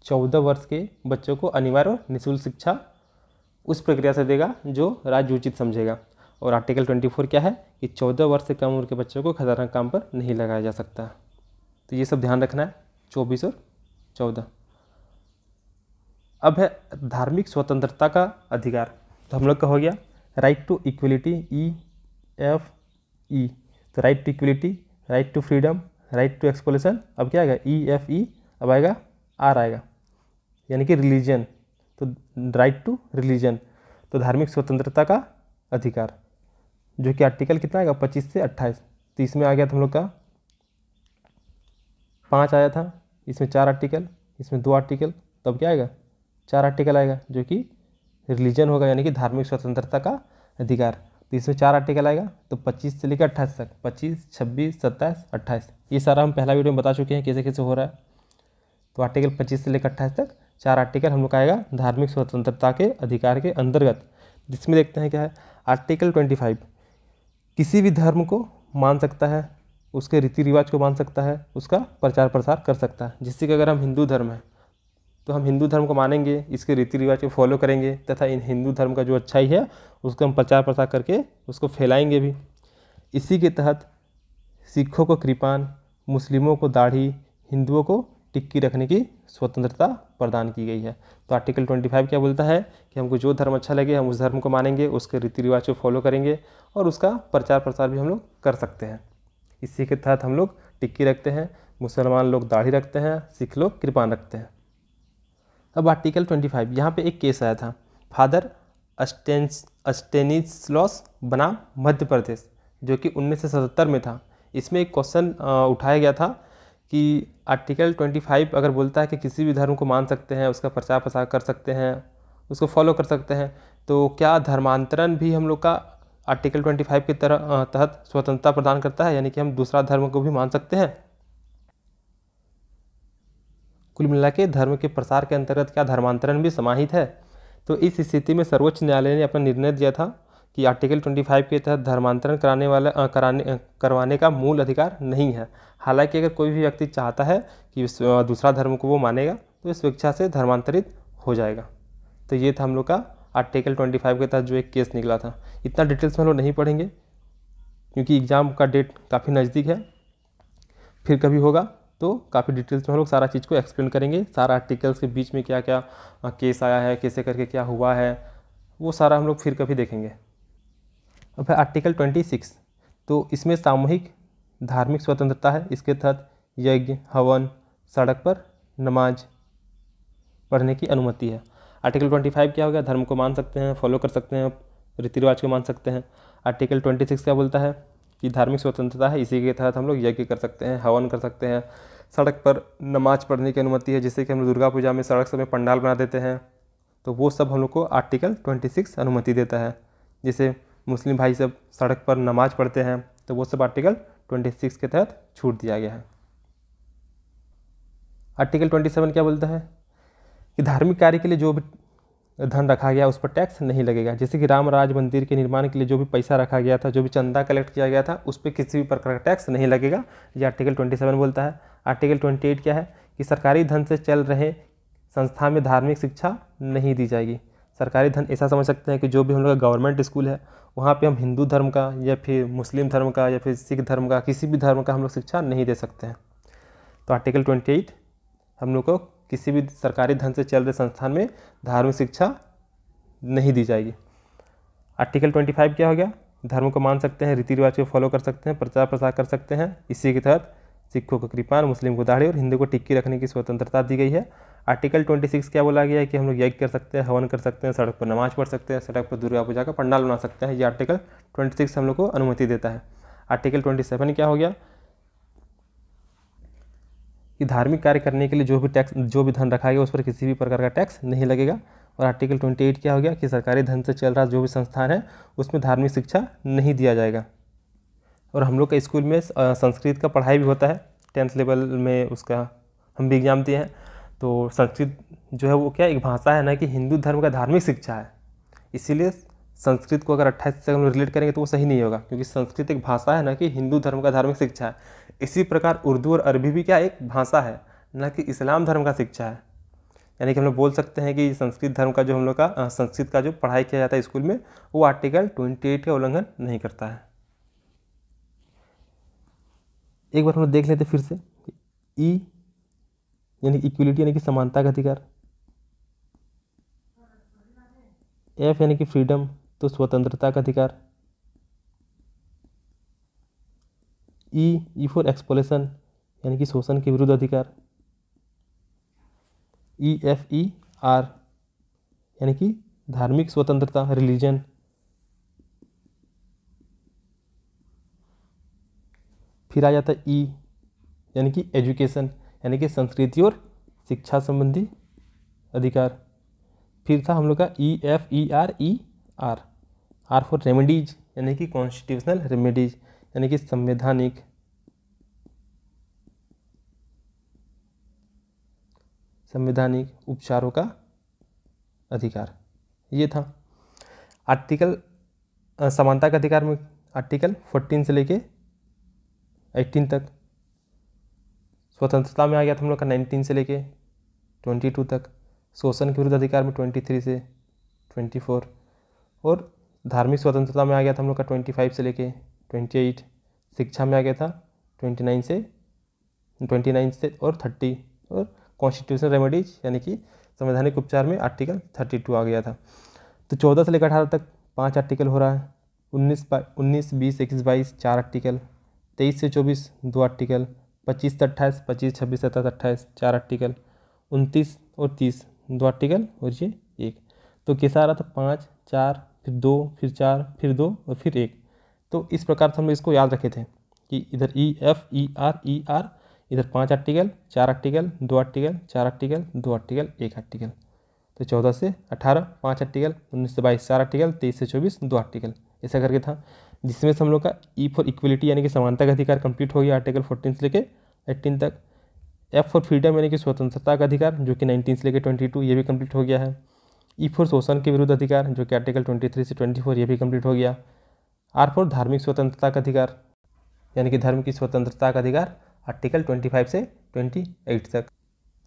14 वर्ष के बच्चों को अनिवार्य और निःशुल्क शिक्षा उस प्रक्रिया से देगा जो राज्य उचित समझेगा। और आर्टिकल 24 क्या है कि 14 वर्ष से कम उम्र के बच्चों को खतरनाक काम पर नहीं लगाया जा सकता। तो ये सब ध्यान रखना है 24 और 14। अब है धार्मिक स्वतंत्रता का अधिकार। तो हम लोग का हो गया राइट टू इक्वलिटी EFE, तो right to equality, right to freedom, right to exploitation. अब क्या आएगा EFE, अब आएगा R आएगा यानी कि रिलीजन, तो राइट टू रिलीजन, तो धार्मिक स्वतंत्रता का अधिकार, जो कि आर्टिकल कितना आएगा 25 से 28। तो इसमें आ गया था हम लोग का 5 आया था, इसमें 4 आर्टिकल, इसमें 2 आर्टिकल, तब क्या आएगा 4 आर्टिकल आएगा, जो कि रिलीजन होगा, यानी कि धार्मिक स्वतंत्रता का अधिकार। तो इसमें 4 आर्टिकल आएगा, तो 25 से लेकर 28 तक, 25, 26, 27, 28, ये सारा हम पहला वीडियो में बता चुके हैं कैसे कैसे हो रहा है। तो आर्टिकल 25 से लेकर 28 तक 4 आर्टिकल हम लोग का आएगा धार्मिक स्वतंत्रता के अधिकार के अंतर्गत। जिसमें देखते हैं क्या है, आर्टिकल 25 किसी भी धर्म को मान सकता है, उसके रीति रिवाज को मान सकता है, उसका प्रचार प्रसार कर सकता है। जिससे कि अगर हम हिंदू धर्म है तो हम हिंदू धर्म को मानेंगे, इसके रीति रिवाज को फॉलो करेंगे, तथा इन हिंदू धर्म का जो अच्छाई है उसको हम प्रचार प्रसार करके उसको फैलाएंगे भी। इसी के तहत सिखों को कृपान, मुस्लिमों को दाढ़ी, हिंदुओं को टिक्की रखने की स्वतंत्रता प्रदान की गई है। तो आर्टिकल 25 क्या बोलता है कि हमको जो धर्म अच्छा लगे हम उस धर्म को मानेंगे, उसके रीति रिवाज को फॉलो करेंगे और उसका प्रचार प्रसार भी हम लोग कर सकते हैं। इसी के तहत हम लोग टिक्की रखते हैं, मुसलमान लोग दाढ़ी रखते हैं, सिख लोग कृपान रखते हैं। अब आर्टिकल 25 यहाँ पे एक केस आया था, फादर स्टेनिस्लॉस बनाम मध्य प्रदेश, जो कि 1977 में था। इसमें एक क्वेश्चन उठाया गया था कि आर्टिकल 25 अगर बोलता है कि किसी भी धर्म को मान सकते हैं, उसका प्रचार प्रसार कर सकते हैं, उसको फॉलो कर सकते हैं, तो क्या धर्मांतरण भी हम लोग का आर्टिकल 25 के तहत स्वतंत्रता प्रदान करता है, यानी कि हम दूसरा धर्म को भी मान सकते हैं। कुल मिला के धर्म के प्रसार के अंतर्गत क्या धर्मांतरण भी समाहित है। तो इस स्थिति में सर्वोच्च न्यायालय ने अपना निर्णय दिया था कि आर्टिकल 25 के तहत धर्मांतरण करवाने का मूल अधिकार नहीं है। हालांकि अगर कोई भी व्यक्ति चाहता है कि दूसरा धर्म को वो मानेगा तो इस स्वेच्छा से धर्मांतरित हो जाएगा। तो ये था हम लोग का आर्टिकल 25 के तहत जो एक केस निकला था। इतना डिटेल्स में हम लोग नहीं पढ़ेंगे क्योंकि एग्ज़ाम का डेट काफ़ी नज़दीक है, फिर कभी होगा तो काफ़ी डिटेल्स में हम लोग सारा चीज़ को एक्सप्लेन करेंगे। सारा आर्टिकल्स के बीच में क्या क्या केस आया है, कैसे करके क्या हुआ है, वो सारा हम लोग फिर कभी देखेंगे। अब है आर्टिकल 26, तो इसमें सामूहिक धार्मिक स्वतंत्रता है। इसके तहत यज्ञ, हवन, सड़क पर नमाज पढ़ने की अनुमति है। आर्टिकल 25 क्या हो गया, धर्म को मान सकते हैं, फॉलो कर सकते हैं, रीति रिवाज को मान सकते हैं। आर्टिकल 26 क्या बोलता है कि धार्मिक स्वतंत्रता है, इसी के तहत हम लोग यज्ञ कर सकते हैं, हवन कर सकते हैं, सड़क पर नमाज पढ़ने की अनुमति है। जैसे कि हम लोग दुर्गा पूजा में सड़क सब में पंडाल बना देते हैं, तो वो सब हम लोग को आर्टिकल 26 अनुमति देता है। जैसे मुस्लिम भाई सब सड़क पर नमाज पढ़ते हैं, तो वो सब आर्टिकल 26 के तहत छूट दिया गया है। आर्टिकल 27 क्या बोलता है कि धार्मिक कार्य के लिए जो भी धन रखा गया उस पर टैक्स नहीं लगेगा। जैसे कि राम राज मंदिर के निर्माण के लिए जो भी पैसा रखा गया था, जो भी चंदा कलेक्ट किया गया था, उस पर किसी भी प्रकार का टैक्स नहीं लगेगा, ये आर्टिकल 27 बोलता है। आर्टिकल 28 क्या है कि सरकारी धन से चल रहे संस्था में धार्मिक शिक्षा नहीं दी जाएगी। सरकारी धन ऐसा समझ सकते हैं कि जो भी हम लोग का गवर्नमेंट स्कूल है वहाँ पे हम हिंदू धर्म का या फिर मुस्लिम धर्म का या फिर सिख धर्म का किसी भी धर्म का हम लोग शिक्षा नहीं दे सकते हैं। तो आर्टिकल 28 हम लोग को किसी भी सरकारी धन से चल रहे संस्थान में धार्मिक शिक्षा नहीं दी जाएगी। आर्टिकल 25 क्या हो गया, धर्म को मान सकते हैं, रीति रिवाज को फॉलो कर सकते हैं, प्रचार प्रसार कर सकते हैं। इसी के तहत सिखों को कृपान, मुस्लिम को दाढ़ी और हिंदू को टिक्की रखने की स्वतंत्रता दी गई है। आर्टिकल 26 क्या बोला गया है कि हम लोग यज्ञ कर सकते हैं, हवन कर सकते हैं, सड़क पर नमाज पढ़ सकते हैं, सड़क पर दुर्गा पूजा का पंडाल बना सकते हैं। ये आर्टिकल 26 हम लोग को अनुमति देता है। आर्टिकल 27 क्या हो गया कि धार्मिक कार्य करने के लिए जो भी धन रखा गया उस पर किसी भी प्रकार का टैक्स नहीं लगेगा। और आर्टिकल 28 क्या हो गया कि सरकारी धन से चल रहा जो भी संस्थान है उसमें धार्मिक शिक्षा नहीं दिया जाएगा। और हम लोग का स्कूल में संस्कृत का पढ़ाई भी होता है, 10th लेवल में उसका हम भी एग्जाम दिए हैं। तो संस्कृत जो है वो क्या एक भाषा है ना कि हिंदू धर्म का धार्मिक शिक्षा है, इसीलिए संस्कृत को अगर 28 से हम रिलेट करेंगे तो वो सही नहीं होगा, क्योंकि संस्कृत एक भाषा है ना कि हिंदू धर्म का धार्मिक शिक्षा है। इसी प्रकार उर्दू और अरबी भी क्या एक भाषा है, ना कि इस्लाम धर्म का शिक्षा है। यानी कि हम लोग बोल सकते हैं कि संस्कृत धर्म का जो हम लोग का संस्कृत का जो पढ़ाई किया जाता है स्कूल में वो आर्टिकल 28 का उल्लंघन नहीं करता है। एक बार हम लोग देख लेते फिर से, ई यानी इक्वलिटी यानी कि समानता का अधिकार, एफ यानी कि फ्रीडम तो स्वतंत्रता का अधिकार, ई फॉर एक्सपोलेशन यानी कि शोषण के विरुद्ध अधिकार, EFER यानी कि धार्मिक स्वतंत्रता रिलीजन, फिर आ जाता है ई यानी कि एजुकेशन यानी कि संस्कृति और शिक्षा संबंधी अधिकार। फिर था हम लोग का EFER आर फॉर रेमेडीज, यानी कि कॉन्स्टिट्यूशनल रेमेडीज, यानी कि संवैधानिक उपचारों का अधिकार। ये था आर्टिकल समानता के अधिकार में आर्टिकल 14 से लेके 18 तक। स्वतंत्रता में आ गया था हम लोग का 19 से लेके 22 तक। शोषण के विरुद्ध अधिकार में 23 से 24। और धार्मिक स्वतंत्रता में आ गया था हम लोग का 25 से लेके 28। शिक्षा में आ गया था 29 से और 30। और कॉन्स्टिट्यूशनल रेमेडीज यानी कि संवैधानिक उपचार में आर्टिकल 32 आ गया था। तो 14 से लेकर 18 तक 5 आर्टिकल हो रहा है। 19, 20, 21, 22 4 आर्टिकल। 23 से 24 2 आर्टिकल। 25 से 28, 25, 26, 27, 28 4 आर्टिकल। 29 और 30 2 आर्टिकल और ये 1। तो कैसा आ रहा था 5, 4, फिर 2, फिर 4, फिर 2 और फिर 1। तो इस प्रकार से हम लोग इसको याद रखे थे कि इधर EFER इधर 5 article 4 article 2 article 4 article 2 article 1 article. तो 14 से 18 5 आर्टिकल, 19 से 22 4 आर्टिकल, 23 से 24 2 आर्टिकल, ऐसा करके था। जिसमें से हम लोग का E फॉर इक्वलिटी यानी कि समानता का अधिकार कंप्लीट हो गया आर्टिकल 14 से लेके 18 तक। F फॉर फ्रीडम यानी कि स्वतंत्रता का अधिकार जो कि 19 से लेके 22 ये भी कंप्लीट हो गया है। E फॉर शोषण के विरुद्ध अधिकार जो कि आर्टिकल 23 से 24 ये भी कंप्लीट हो गया। R फॉर धार्मिक स्वतंत्रता का अधिकार यानी कि धर्म की स्वतंत्रता का अधिकार आर्टिकल 25 से 28 तक।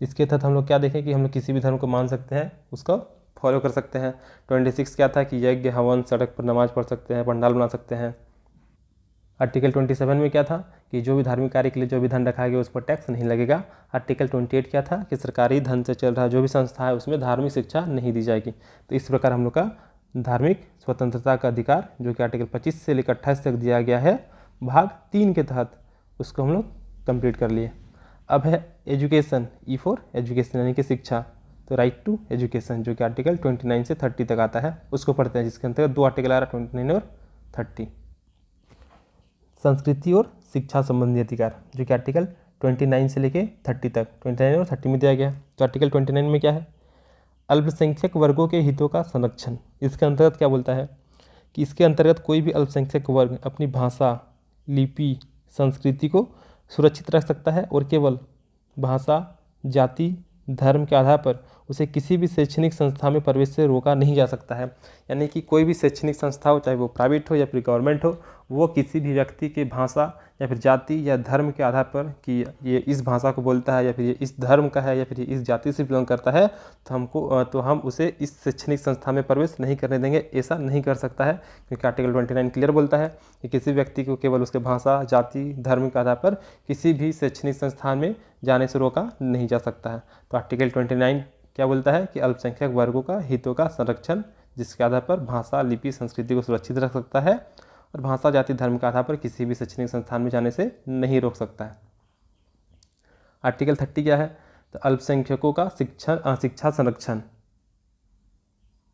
इसके तहत हम लोग क्या देखें कि हम लोग किसी भी धर्म को मान सकते हैं, उसको फॉलो कर सकते हैं। 26 क्या था कि यज्ञ हवन सड़क पर नमाज पढ़ सकते हैं, पंडाल बना सकते हैं। आर्टिकल 27 में क्या था कि जो भी धार्मिक कार्य के लिए जो भी धन रखा गया उस पर टैक्स नहीं लगेगा। आर्टिकल 28 क्या था कि सरकारी धन से चल रहा जो भी संस्था है उसमें धार्मिक शिक्षा नहीं दी जाएगी। तो इस प्रकार हम लोग का धार्मिक स्वतंत्रता का अधिकार जो कि आर्टिकल 25 से लेकर 28 तक दिया गया है भाग 3 के तहत, उसको हम लोग कंप्लीट कर लिए। अब है एजुकेशन, E फॉर एजुकेशन यानी कि शिक्षा। तो राइट टू एजुकेशन जो कि आर्टिकल 29 से 30 तक आता है उसको पढ़ते हैं, जिसके अंतर्गत 2 आर्टिकल आ रहा है 29 और 30। संस्कृति और शिक्षा संबंधी अधिकार जो कि आर्टिकल 29 से लेके 30 तक, 29 और 30 में दिया गया। तो आर्टिकल 29 में क्या है, अल्पसंख्यक वर्गों के हितों का संरक्षण। इसके अंतर्गत क्या बोलता है कि इसके अंतर्गत कोई भी अल्पसंख्यक वर्ग अपनी भाषा, लिपि, संस्कृति को सुरक्षित रख सकता है और केवल भाषा, जाति, धर्म के आधार पर उसे किसी भी शैक्षणिक संस्था में प्रवेश से रोका नहीं जा सकता है। यानी कि कोई भी शैक्षणिक संस्था हो, चाहे वो प्राइवेट हो या फिर गवर्नमेंट हो, वो किसी भी व्यक्ति के भाषा या फिर जाति या धर्म के आधार पर कि ये इस भाषा को बोलता है या फिर ये इस धर्म का है या फिर ये इस जाति से बिलोंग करता है तो हम उसे इस शैक्षणिक संस्था में प्रवेश नहीं करने देंगे, ऐसा नहीं कर सकता है। क्योंकि आर्टिकल 29 क्लियर बोलता है कि किसी व्यक्ति को केवल उसके भाषा, जाति, धर्म के आधार पर किसी भी शैक्षणिक संस्थान में जाने से रोका नहीं जा सकता है। तो आर्टिकल 29 क्या बोलता है कि अल्पसंख्यक वर्गों का हितों का संरक्षण, जिसके आधार पर भाषा, लिपि, संस्कृति को सुरक्षित रख सकता है और भाषा, जाति, धर्म के आधार पर किसी भी शैक्षणिक संस्थान में जाने से नहीं रोक सकता है। आर्टिकल 30 क्या है, तो अल्पसंख्यकों का शिक्षा संरक्षण।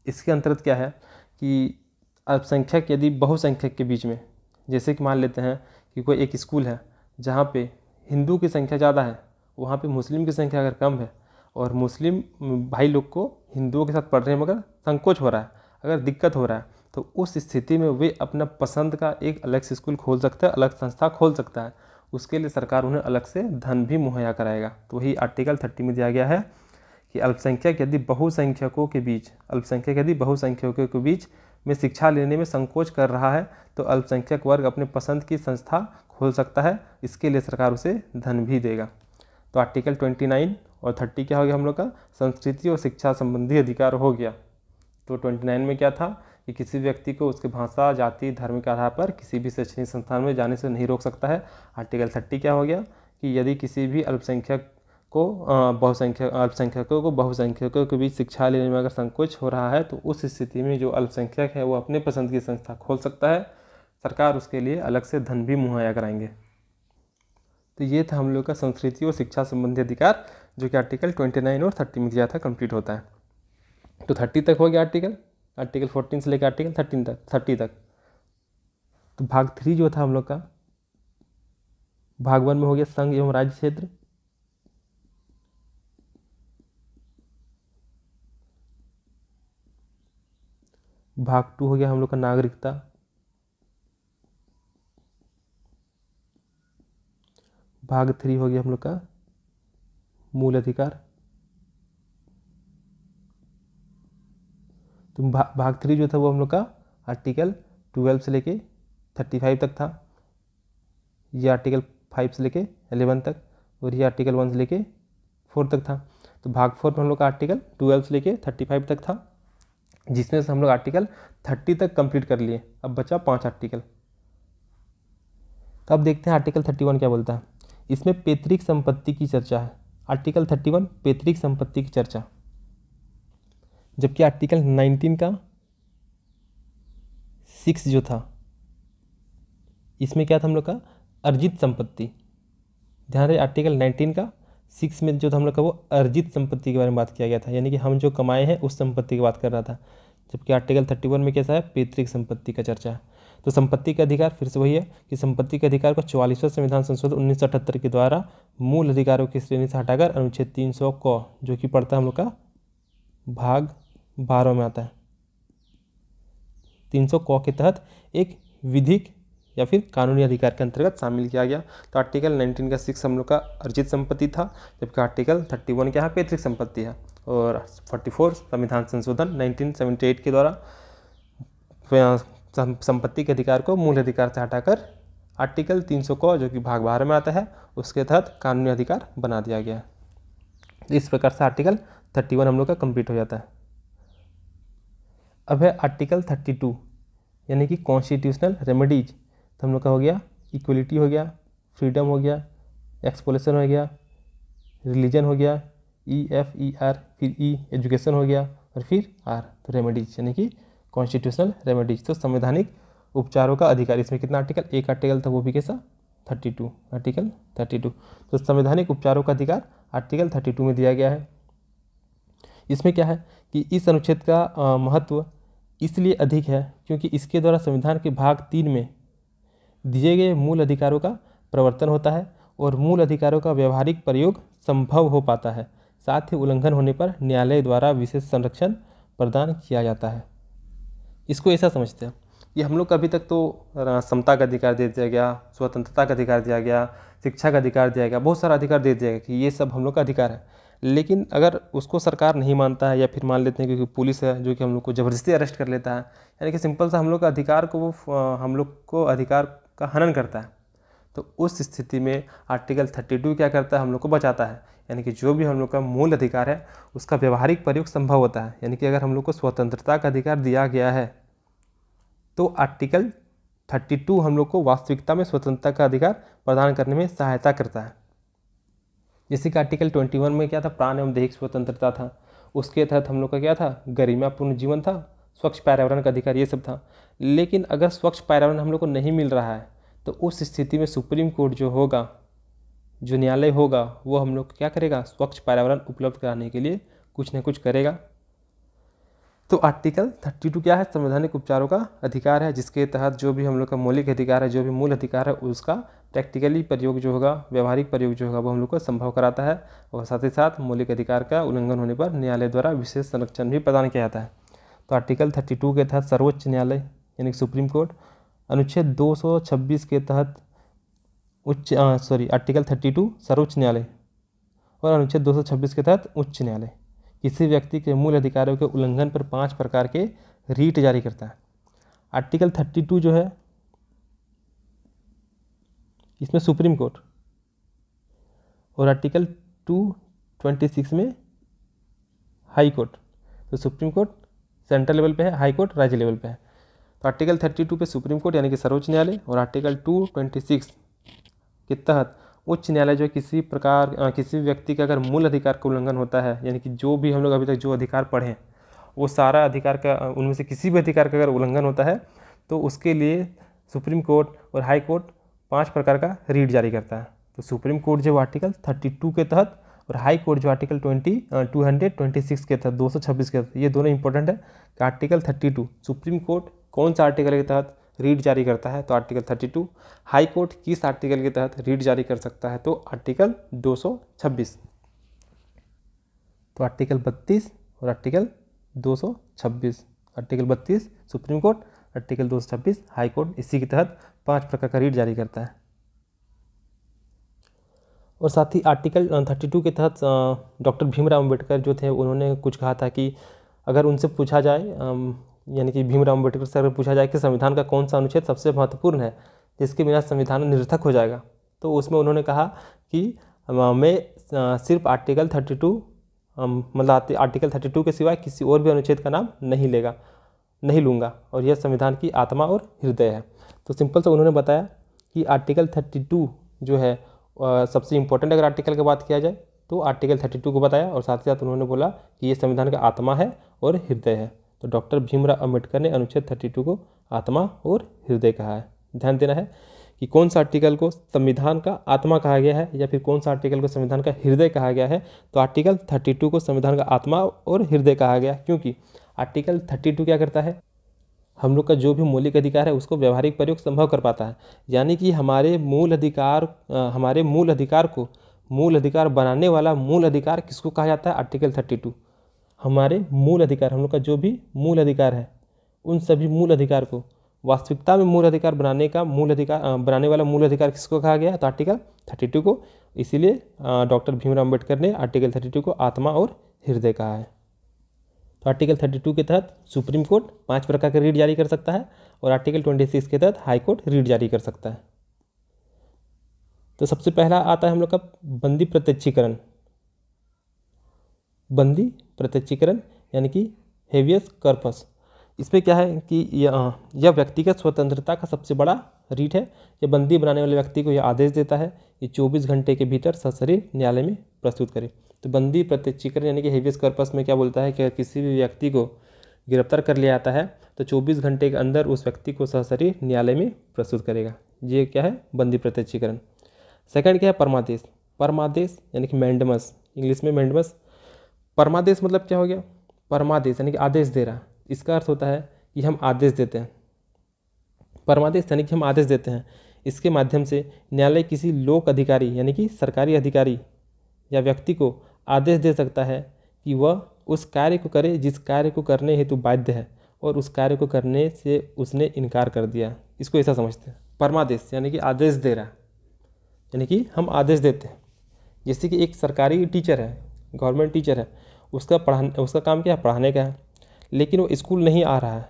इसके अंतर्गत क्या है कि अल्पसंख्यक यदि बहुसंख्यक के बीच में, जैसे कि मान लेते हैं कि कोई एक स्कूल है जहाँ पे हिंदू की संख्या ज़्यादा है, वहाँ पे मुस्लिम की संख्या अगर कम है और मुस्लिम भाई लोग को हिंदुओं के साथ पढ़ने में अगर संकोच हो रहा है, अगर दिक्कत हो रहा है, तो उस स्थिति में वे अपना पसंद का एक अलग से स्कूल खोल सकता है, अलग संस्था खोल सकता है। उसके लिए सरकार उन्हें अलग से धन भी मुहैया कराएगा। तो वही आर्टिकल 30 में दिया गया है कि अल्पसंख्यक यदि बहुसंख्यकों के बीच में शिक्षा लेने में संकोच कर रहा है तो अल्पसंख्यक वर्ग अपने पसंद की संस्था खोल सकता है, इसके लिए सरकार उसे धन भी देगा। तो आर्टिकल 29 और 30 क्या हो गया हम लोग का, संस्कृति और शिक्षा संबंधी अधिकार हो गया। तो 29 में क्या था कि किसी व्यक्ति को उसके भाषा, जाति, धर्म के आधार पर किसी भी शैक्षणिक संस्थान में जाने से नहीं रोक सकता है। आर्टिकल 30 क्या हो गया कि यदि किसी भी अल्पसंख्यकों को बहुसंख्यकों के बीच शिक्षा लेने में अगर संकोच हो रहा है तो उस स्थिति में जो अल्पसंख्यक है वो अपने पसंद की संस्था खोल सकता है, सरकार उसके लिए अलग से धन भी मुहैया कराएंगे। तो ये था हम लोग का संस्कृति और शिक्षा संबंधी अधिकार जो कि आर्टिकल 29 और 30 में दिया था, कंप्लीट होता है। तो 30 तक हो गया आर्टिकल 14 से लेकर आर्टिकल 30 तक। तो भाग 3 जो था हम लोग का, भाग 1 में हो गया संघ एवं राज्य क्षेत्र, भाग 2 हो गया हम लोग का नागरिकता। भाग 3 हो गया हम लोग का मूल अधिकार। तो भाग 3 जो था वो हम लोग का आर्टिकल 12 से लेके 35 तक था, ये आर्टिकल 5 से लेके 11 तक, और ये आर्टिकल 1 से लेके 4 तक था। तो भाग 4 में हम लोग का आर्टिकल 12 से लेके 35 तक था, जिसमें से हम लोग आर्टिकल 30 तक कंप्लीट कर लिए। अब बचा 5 आर्टिकल। तो अब देखते हैं आर्टिकल 31 क्या बोलता है। इसमें पैतृक संपत्ति की चर्चा है। आर्टिकल 31 पैतृक संपत्ति की चर्चा, जबकि आर्टिकल 19 का 6 जो था, इसमें क्या था हम लोग का अर्जित संपत्ति। ध्यान रहे, आर्टिकल 19 का 6 में जो था हम लोग का वो अर्जित संपत्ति के बारे में बात किया गया था, यानी कि हम जो कमाए हैं उस संपत्ति की बात कर रहा था। जबकि आर्टिकल 31 में कैसा है, पैतृक संपत्ति का चर्चा है। तो संपत्ति का अधिकार फिर से वही है कि संपत्ति के अधिकार को 44वां संविधान संशोधन 1978 के द्वारा मूल अधिकारों की श्रेणी से हटाकर अनुच्छेद 300 क, जो कि पड़ता है हम लोग का भाग 12 में आता है, 300 क के तहत एक विधिक या फिर कानूनी अधिकार के अंतर्गत शामिल किया गया। तो आर्टिकल 19 का 6 हम लोग का अर्जित संपत्ति था, जबकि आर्टिकल 31 क्या है, पैतृक संपत्ति है। और 44 संविधान संशोधन 1978 के द्वारा संपत्ति के अधिकार को मूल अधिकार से हटाकर आर्टिकल 300 को, जो कि भाग 12 में आता है, उसके तहत कानूनी अधिकार बना दिया गया है। इस प्रकार से आर्टिकल 31 हम लोग का कंप्लीट हो जाता है। अब है आर्टिकल 32, यानी कि कॉन्स्टिट्यूशनल रेमेडीज। तो हम लोग का हो गया इक्वलिटी हो गया, फ्रीडम हो गया, एक्सपोलेशन हो गया, रिलीजन हो गया, EFER, फिर E एजुकेशन हो गया, और फिर R तो रेमेडीज, यानी कि कॉन्स्टिट्यूशनल रेमेडीज। तो संवैधानिक उपचारों का अधिकार, इसमें कितना आर्टिकल, एक आर्टिकल था, वो भी कैसा 32, आर्टिकल 32। तो संवैधानिक उपचारों का अधिकार आर्टिकल 32 में दिया गया है। इसमें क्या है कि इस अनुच्छेद का महत्व इसलिए अधिक है क्योंकि इसके द्वारा संविधान के भाग 3 में दिए गए मूल अधिकारों का प्रवर्तन होता है और मूल अधिकारों का व्यावहारिक प्रयोग संभव हो पाता है। साथ ही उल्लंघन होने पर न्यायालय द्वारा विशेष संरक्षण प्रदान किया जाता है। इसको ऐसा समझते हैं कि हम लोग को अभी तक तो समता का अधिकार दे दिया गया, स्वतंत्रता का अधिकार दिया गया, शिक्षा का अधिकार दिया गया, बहुत सारा अधिकार दे दिया गया कि ये सब हम लोग का अधिकार है। लेकिन अगर उसको सरकार नहीं मानता है, या फिर मान लेते हैं क्योंकि पुलिस है जो कि हम लोग को ज़बरदस्ती अरेस्ट कर लेता है, यानी कि सिंपल सा हम लोग का अधिकार को वो हम लोग को अधिकार का हनन करता है, तो उस स्थिति में आर्टिकल 32 क्या करता है, हम लोग को बचाता है। यानी कि जो भी हम लोग का मूल अधिकार है उसका व्यवहारिक प्रयोग संभव होता है। यानी कि अगर हम लोग को स्वतंत्रता का अधिकार दिया गया है तो आर्टिकल 32 हम लोग को वास्तविकता में स्वतंत्रता का अधिकार प्रदान करने में सहायता करता है। जैसे कि आर्टिकल 21 में क्या था, प्राण एवं दैहिक स्वतंत्रता था, उसके तहत हम लोग का क्या था, गरिमापूर्ण जीवन था, स्वच्छ पर्यावरण का अधिकार, ये सब था। लेकिन अगर स्वच्छ पर्यावरण हम लोग को नहीं मिल रहा है तो उस स्थिति में सुप्रीम कोर्ट जो होगा, जो न्यायालय होगा, वो हम लोग क्या करेगा, स्वच्छ पर्यावरण उपलब्ध कराने के लिए कुछ न कुछ करेगा। तो आर्टिकल 32 क्या है, संवैधानिक उपचारों का अधिकार है, जिसके तहत जो भी हम लोग का मौलिक अधिकार है, जो भी मूल अधिकार है, उसका प्रैक्टिकली प्रयोग जो होगा, व्यवहारिक प्रयोग जो होगा, वो हम लोग को संभव कराता है। और साथ ही साथ मौलिक अधिकार का उल्लंघन होने पर न्यायालय द्वारा विशेष संरक्षण भी प्रदान किया जाता है। तो आर्टिकल 32 के तहत सर्वोच्च न्यायालय यानी कि सुप्रीम कोर्ट, अनुच्छेद 226 के तहत आर्टिकल 32 सर्वोच्च न्यायालय और अनुच्छेद 226 के तहत उच्च न्यायालय किसी व्यक्ति के मूल अधिकारों के उल्लंघन पर 5 प्रकार के रीट जारी करता है। आर्टिकल 32 जो है इसमें सुप्रीम कोर्ट, और आर्टिकल 226 में हाई कोर्ट। तो सुप्रीम कोर्ट सेंट्रल लेवल पे है, हाई कोर्ट राज्य लेवल पे है। तो आर्टिकल 32 पे सुप्रीम कोर्ट यानी कि सर्वोच्च न्यायालय, और आर्टिकल 226 के तहत उच्च न्यायालय जो किसी प्रकार किसी व्यक्ति का अगर मूल अधिकार का उल्लंघन होता है, यानी कि जो भी हम लोग अभी तक जो अधिकार पढ़े हैं वो सारा अधिकार का, उनमें से किसी भी अधिकार का अगर उल्लंघन होता है तो उसके लिए सुप्रीम कोर्ट और हाई कोर्ट 5 प्रकार का रीट जारी करता है। तो सुप्रीम कोर्ट जो आर्टिकल 32 के तहत और हाई कोर्ट जो आर्टिकल 226 के तहत, 226 के तहत, ये दोनों इंपॉर्टेंट है कि आर्टिकल 32 सुप्रीम कोर्ट कौन सा आर्टिकल के तहत रीट जारी करता है, तो आर्टिकल 32। हाई कोर्ट किस आर्टिकल के तहत रीट जारी कर सकता है, तो आर्टिकल 226। तो आर्टिकल 32 और article 226 article 32 supreme court, article 226 high court इसी के तहत 5 प्रकार का रीट जारी करता है। और साथ ही आर्टिकल 32 के तहत डॉक्टर भीमराव अम्बेडकर जो थे उन्होंने कुछ कहा था कि अगर उनसे पूछा जाए यानी कि भीमराव अम्बेडकर से अगर पूछा जाए कि संविधान का कौन सा अनुच्छेद सबसे महत्वपूर्ण है जिसके बिना संविधान निरर्थक हो जाएगा, तो उसमें उन्होंने कहा कि मैं सिर्फ आर्टिकल 32 मतलब आर्टिकल 32 के सिवाय किसी और भी अनुच्छेद का नाम नहीं लूँगा और यह संविधान की आत्मा और हृदय है। तो सिंपल से उन्होंने बताया कि आर्टिकल 32 जो है सबसे इम्पोर्टेंट अगर आर्टिकल की बात किया जाए तो आर्टिकल 32 को बताया और साथ ही साथ उन्होंने बोला कि ये संविधान का आत्मा है और हृदय है। तो डॉक्टर भीमराव अम्बेडकर ने अनुच्छेद 32 को आत्मा और हृदय कहा है। ध्यान देना है कि कौन सा आर्टिकल को संविधान का आत्मा कहा गया है या फिर कौन सा आर्टिकल को संविधान का हृदय कहा गया है। तो आर्टिकल 32 को संविधान का आत्मा और हृदय कहा गया क्योंकि आर्टिकल 32 क्या करता है, हम लोग का जो भी मौलिक अधिकार है उसको व्यवहारिक प्रयोग संभव कर पाता है। यानी कि हमारे मूल अधिकार को मूल अधिकार बनाने वाला मूल अधिकार किसको कहा जाता है, आर्टिकल 32। हमारे मूल अधिकार, हम लोग का जो भी मूल अधिकार है उन सभी मूल अधिकार को वास्तविकता में मूल अधिकार बनाने वाला मूल अधिकार किसको कहा गया है, तो आर्टिकल 32 को। इसीलिए डॉक्टर भीमराव अम्बेडकर ने आर्टिकल 32 को आत्मा और हृदय कहा है। तो आर्टिकल 32 के तहत सुप्रीम कोर्ट 5 प्रकार के रीट जारी कर सकता है और आर्टिकल 26 के तहत हाई कोर्ट रीट जारी कर सकता है। तो सबसे पहला आता है हम लोग का बंदी प्रत्यक्षीकरण। बंदी प्रत्यक्षीकरण यानी कि हेवियस कॉर्पस। इसमें क्या है कि यह व्यक्तिगत स्वतंत्रता का सबसे बड़ा रीट है। यह बंदी बनाने वाले व्यक्ति को यह आदेश देता है कि 24 घंटे के भीतर सशरीर न्यायालय में प्रस्तुत करे। तो बंदी प्रत्यक्षीकरण यानी कि हेवियस कॉर्पस में क्या बोलता है कि अगर किसी भी व्यक्ति को गिरफ्तार कर लिया जाता है तो 24 घंटे के अंदर उस व्यक्ति को सशरीर न्यायालय में प्रस्तुत करेगा। ये क्या है, बंदी प्रत्यक्षीकरण। सेकंड क्या है, परमादेश। परमादेश यानी कि मैंडमस, इंग्लिश में मैंडमस। परमादेश मतलब क्या हो गया, परमादेश यानी कि आदेश दे रहा। इसका अर्थ होता है कि हम आदेश देते हैं। परमादेश यानी कि हम आदेश देते हैं। इसके माध्यम से न्यायालय किसी लोक अधिकारी यानी कि सरकारी अधिकारी या व्यक्ति को आदेश दे सकता है कि वह उस कार्य को करे जिस कार्य को करने हेतु बाध्य है और उस कार्य को करने से उसने इनकार कर दिया। इसको ऐसा समझते हैं, परमादेश यानी कि आदेश दे रहा, यानी कि हम आदेश देते हैं। जैसे कि एक सरकारी टीचर है, गवर्नमेंट टीचर है, उसका काम क्या है, पढ़ाने का है, लेकिन वो स्कूल नहीं आ रहा है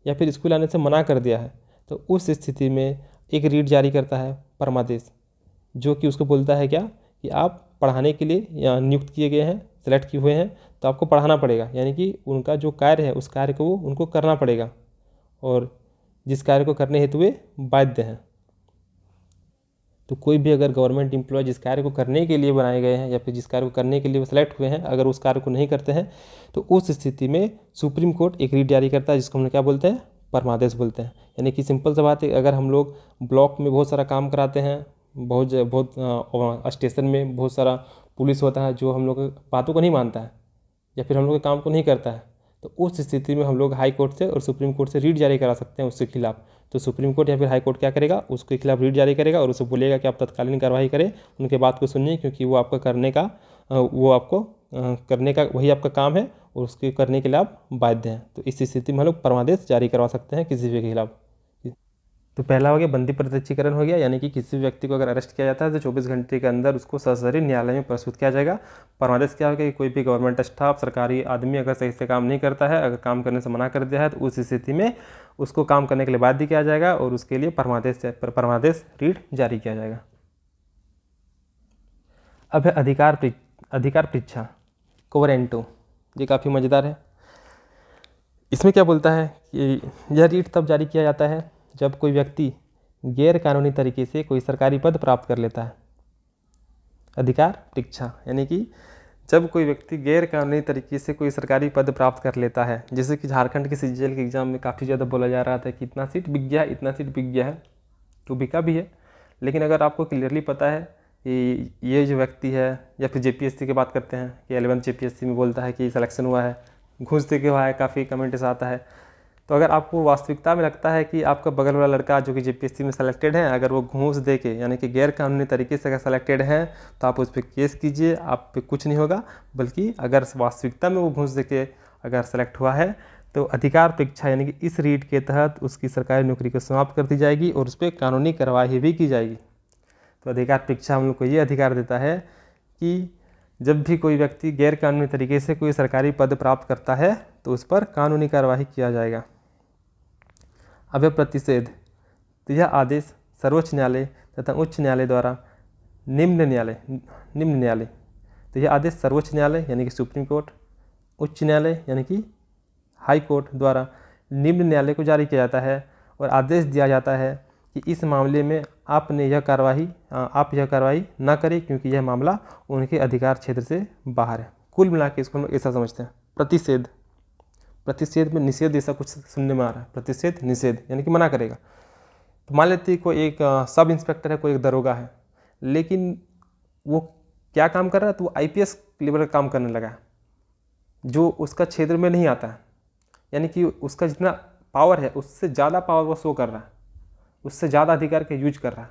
या फिर स्कूल आने से मना कर दिया है, तो उस स्थिति में एक रीट जारी करता है परमादेश, जो कि उसको बोलता है क्या कि आप पढ़ाने के लिए या नियुक्त किए गए हैं, सेलेक्ट किए हुए हैं, तो आपको पढ़ाना पड़ेगा। यानी कि उनका जो कार्य है उस कार्य को वो उनको करना पड़ेगा और जिस कार्य को करने हेतु वे बाध्य हैं। तो कोई भी अगर गवर्नमेंट एम्प्लॉय जिस कार्य को करने के लिए बनाए गए हैं या फिर जिस कार्य को करने के लिए वो सेलेक्ट हुए हैं, अगर उस कार्य को नहीं करते हैं तो उस स्थिति में सुप्रीम कोर्ट एक रीट जारी करता है जिसको हम क्या बोलते हैं, परमादेश बोलते हैं। यानी कि सिंपल सा बात है, अगर हम लोग ब्लॉक में बहुत सारा काम कराते हैं, बहुत स्टेशन में बहुत सारा पुलिस होता है जो हम लोग बातों को नहीं मानता है या फिर हम लोग के काम को नहीं करता है, तो उस स्थिति में हम लोग हाई कोर्ट से और सुप्रीम कोर्ट से रीट जारी करा सकते हैं उसके खिलाफ। तो सुप्रीम कोर्ट या फिर हाई कोर्ट क्या करेगा, उसके खिलाफ रीट जारी करेगा और उसे बोलेगा कि आप तत्कालीन कार्रवाई करें, उनके बात को सुनिए, क्योंकि वो आपका करने का वही आपका काम है और उसके करने के लिए आप बाध्य हैं। तो इस स्थिति में हम लोग परमादेश जारी करवा सकते हैं किसी भी के खिलाफ। तो पहला हो गया बंदी प्रत्यक्षीकरण हो गया, यानी कि किसी व्यक्ति को अगर अरेस्ट किया जाता है तो 24 घंटे के अंदर उसको सशरीर न्यायालय में प्रस्तुत किया जाएगा। परमादेश क्या हो गया कि कोई भी गवर्नमेंट स्टाफ, सरकारी आदमी अगर सही से काम नहीं करता है, अगर काम करने से मना कर दिया है, तो उस स्थिति में उसको काम करने के लिए बाध्य किया जाएगा और उसके लिए परमादेश रीट जारी किया जाएगा। अब है अधिकार परीक्षा, कोवरेंटो। ये काफ़ी मज़ेदार है। इसमें क्या बोलता है कि यह रीट तब जारी किया जाता है जब कोई व्यक्ति गैर कानूनी तरीके से कोई सरकारी पद प्राप्त कर लेता है। अधिकार परीक्षा यानी कि जब कोई व्यक्ति गैर कानूनी तरीके से कोई सरकारी पद प्राप्त कर लेता है, जैसे कि झारखंड के सीजीएल के एग्ज़ाम में काफ़ी ज़्यादा बोला जा रहा था कि इतना सीट बिक गया है, इतना सीट बिक गया है, तो बिका भी है। लेकिन अगर आपको क्लियरली पता है कि ये जो व्यक्ति है, या फिर जेपीएससी की बात करते हैं कि 11th जेपीएससी में बोलता है कि सिलेक्शन हुआ है, घूस दे के हुआ है, काफ़ी कमेंट ऐसा आता है। तो अगर आपको वास्तविकता में लगता है कि आपका बगल वाला लड़का जो कि जेपीएससी में सेलेक्टेड है, अगर वो घूस दे के यानी कि गैर कानूनी तरीके से अगर सेलेक्टेड है, तो आप उस पर केस कीजिए, आप पे कुछ नहीं होगा। बल्कि अगर वास्तविकता में वो घूस दे के अगर सेलेक्ट हुआ है तो अधिकार परीक्षा यानी कि इस रीट के तहत उसकी सरकारी नौकरी को समाप्त कर दी जाएगी और उस पर कानूनी कार्रवाई भी की जाएगी। तो अधिकार परीक्षा हम लोग को ये अधिकार देता है कि जब भी कोई व्यक्ति गैर कानूनी तरीके से कोई सरकारी पद प्राप्त करता है तो उस पर कानूनी कार्रवाई किया जाएगा। अब है प्रतिषेध। तो यह आदेश सर्वोच्च न्यायालय तथा उच्च न्यायालय द्वारा निम्न न्यायालय तो यह आदेश सर्वोच्च न्यायालय यानी कि सुप्रीम कोर्ट, उच्च न्यायालय यानी कि हाई कोर्ट द्वारा निम्न न्यायालय को जारी किया जाता है और आदेश दिया जाता है कि इस मामले में आप यह कार्रवाई न करें क्योंकि यह मामला उनके अधिकार क्षेत्र से बाहर है। कुल मिला के इसको हम ऐसा समझते हैं। प्रतिषेध में निषेध ऐसा कुछ सुनने में आ रहा है। प्रतिषेध निषेध यानी कि मना करेगा। तो मान लेते हैं कोई एक सब इंस्पेक्टर है, कोई एक दरोगा है, लेकिन वो क्या काम कर रहा है, तो वो IPS लेवल का काम करने लगा है जो उसका क्षेत्र में नहीं आता है, यानी कि उसका जितना पावर है उससे ज़्यादा पावर वो शो कर रहा है, उससे ज़्यादा अधिकार का यूज कर रहा है।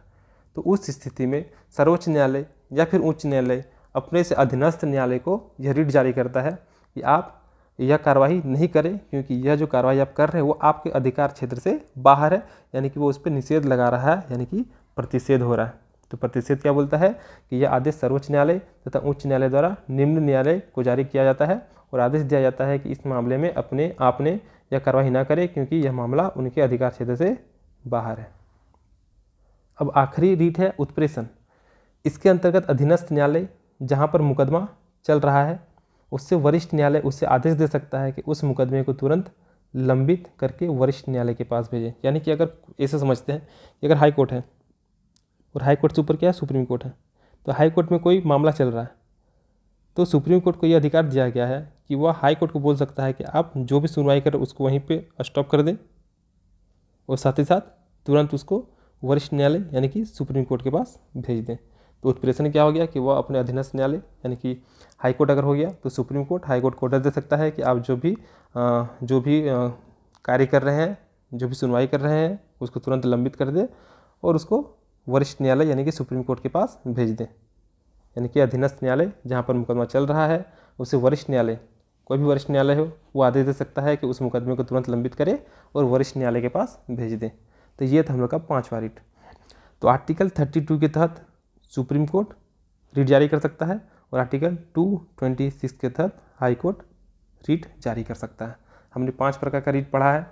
तो उस स्थिति में सर्वोच्च न्यायालय या फिर उच्च न्यायालय अपने से अधीनस्थ न्यायालय को यह रीट जारी करता है कि आप यह कार्रवाई नहीं करें क्योंकि यह जो कार्रवाई आप कर रहे हैं वो आपके अधिकार क्षेत्र से बाहर है, यानी कि वो उस पर निषेध लगा रहा है, यानी कि प्रतिषेध हो रहा है। तो प्रतिषेध क्या बोलता है कि यह आदेश सर्वोच्च न्यायालय तथा उच्च न्यायालय द्वारा निम्न न्यायालय को जारी किया जाता है और आदेश दिया जाता है कि इस मामले में आपने यह कार्रवाई ना करें क्योंकि यह मामला उनके अधिकार क्षेत्र से बाहर है। अब आखिरी रीट है उत्प्रेषण। इसके अंतर्गत अधीनस्थ न्यायालय जहाँ पर मुकदमा चल रहा है उससे वरिष्ठ न्यायालय उससे आदेश दे सकता है कि उस मुकदमे को तुरंत लंबित करके वरिष्ठ न्यायालय के पास भेजें। यानी कि अगर ऐसे समझते हैं कि अगर हाई कोर्ट है और हाई कोर्ट से ऊपर क्या है, सुप्रीम कोर्ट है, तो हाई कोर्ट में कोई मामला चल रहा है तो सुप्रीम कोर्ट को यह अधिकार दिया गया है कि वह हाई कोर्ट को बोल सकता है कि आप जो भी सुनवाई करें उसको वहीं पे स्टॉप कर दें और साथ ही साथ तुरंत उसको वरिष्ठ न्यायालय यानी कि सुप्रीम कोर्ट के पास भेज दें। तो उत्प्रेषण क्या हो गया कि वह अपने अधीनस्थ न्यायालय यानी कि हाई कोर्ट अगर हो गया तो सुप्रीम कोर्ट हाई कोर्ट को ऑर्डर दे सकता है कि आप जो भी कार्य कर रहे हैं, जो भी सुनवाई कर रहे हैं उसको तुरंत लंबित कर दे और उसको वरिष्ठ न्यायालय यानी कि सुप्रीम कोर्ट के पास भेज दें। यानी कि अधीनस्थ न्यायालय जहाँ पर मुकदमा चल रहा है उसे वरिष्ठ न्यायालय, कोई भी वरिष्ठ न्यायालय हो, वो आदेश दे सकता है कि उस मुकदमे को तुरंत लंबित करे और वरिष्ठ न्यायालय के पास भेज दें। तो ये था हम लोग का 5वां रीट। तो आर्टिकल 32 के तहत सुप्रीम कोर्ट रीट जारी कर सकता है और आर्टिकल 226 के तहत हाई कोर्ट रीट जारी कर सकता है। हमने 5 प्रकार का रीट पढ़ा है,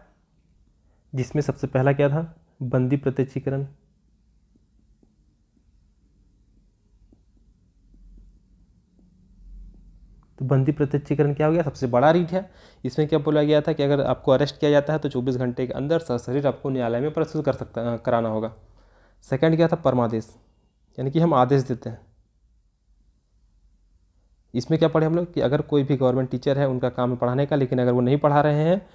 जिसमें सबसे पहला क्या था, बंदी प्रत्यक्षीकरण। तो बंदी प्रत्यक्षीकरण क्या हो गया, सबसे बड़ा रीट है। इसमें क्या बोला गया था कि अगर आपको अरेस्ट किया जाता है तो 24 घंटे के अंदर सशरीर आपको न्यायालय में प्रस्तुत कराना होगा। सेकंड क्या था, परमादेश, यानी कि हम आदेश देते हैं। इसमें क्या पढ़े हम लोग कि अगर कोई भी गवर्नमेंट टीचर है, उनका काम है पढ़ाने का, लेकिन अगर वो नहीं पढ़ा रहे हैं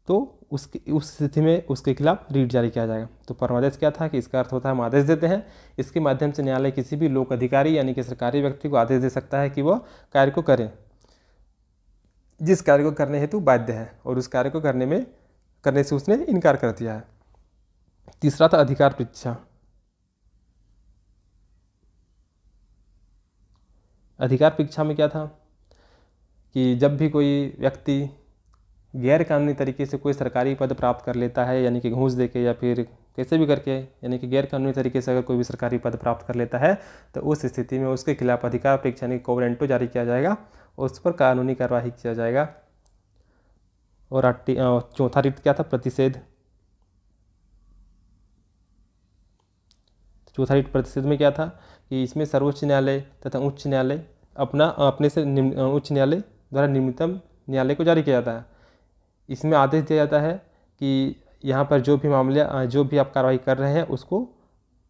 तो उस स्थिति में उसके खिलाफ रीट जारी किया जाएगा। तो परमादेश क्या था कि इसका अर्थ होता है हम आदेश देते हैं। इसके माध्यम से न्यायालय किसी भी लोक अधिकारी यानी कि सरकारी व्यक्ति को आदेश दे सकता है कि वह कार्य को करें जिस कार्य को करने हेतु बाध्य है और उस कार्य को करने से उसने इनकार कर दिया है। तीसरा था अधिकार परीक्षा। अधिकार परीक्षा में क्या था कि जब भी कोई व्यक्ति गैर कानूनी तरीके से कोई सरकारी पद प्राप्त कर लेता है, यानी कि घूस देके या फिर कैसे भी करके, यानी कि गैर कानूनी तरीके से अगर कोई भी सरकारी पद प्राप्त कर लेता है तो उस स्थिति में उसके खिलाफ अधिकार परीक्षा यानी कोवेरेंटो जारी किया जाएगा और उस पर कानूनी कार्रवाई किया जाएगा। और चौथा रीट क्या था, प्रतिषेध। चौथा रीट प्रतिषेध में क्या था कि इसमें सर्वोच्च न्यायालय तथा उच्च न्यायालय अपने से उच्च न्यायालय द्वारा निम्नतम न्यायालय को जारी किया जाता है। इसमें आदेश दिया जाता है कि यहाँ पर जो भी आप कार्रवाई कर रहे हैं उसको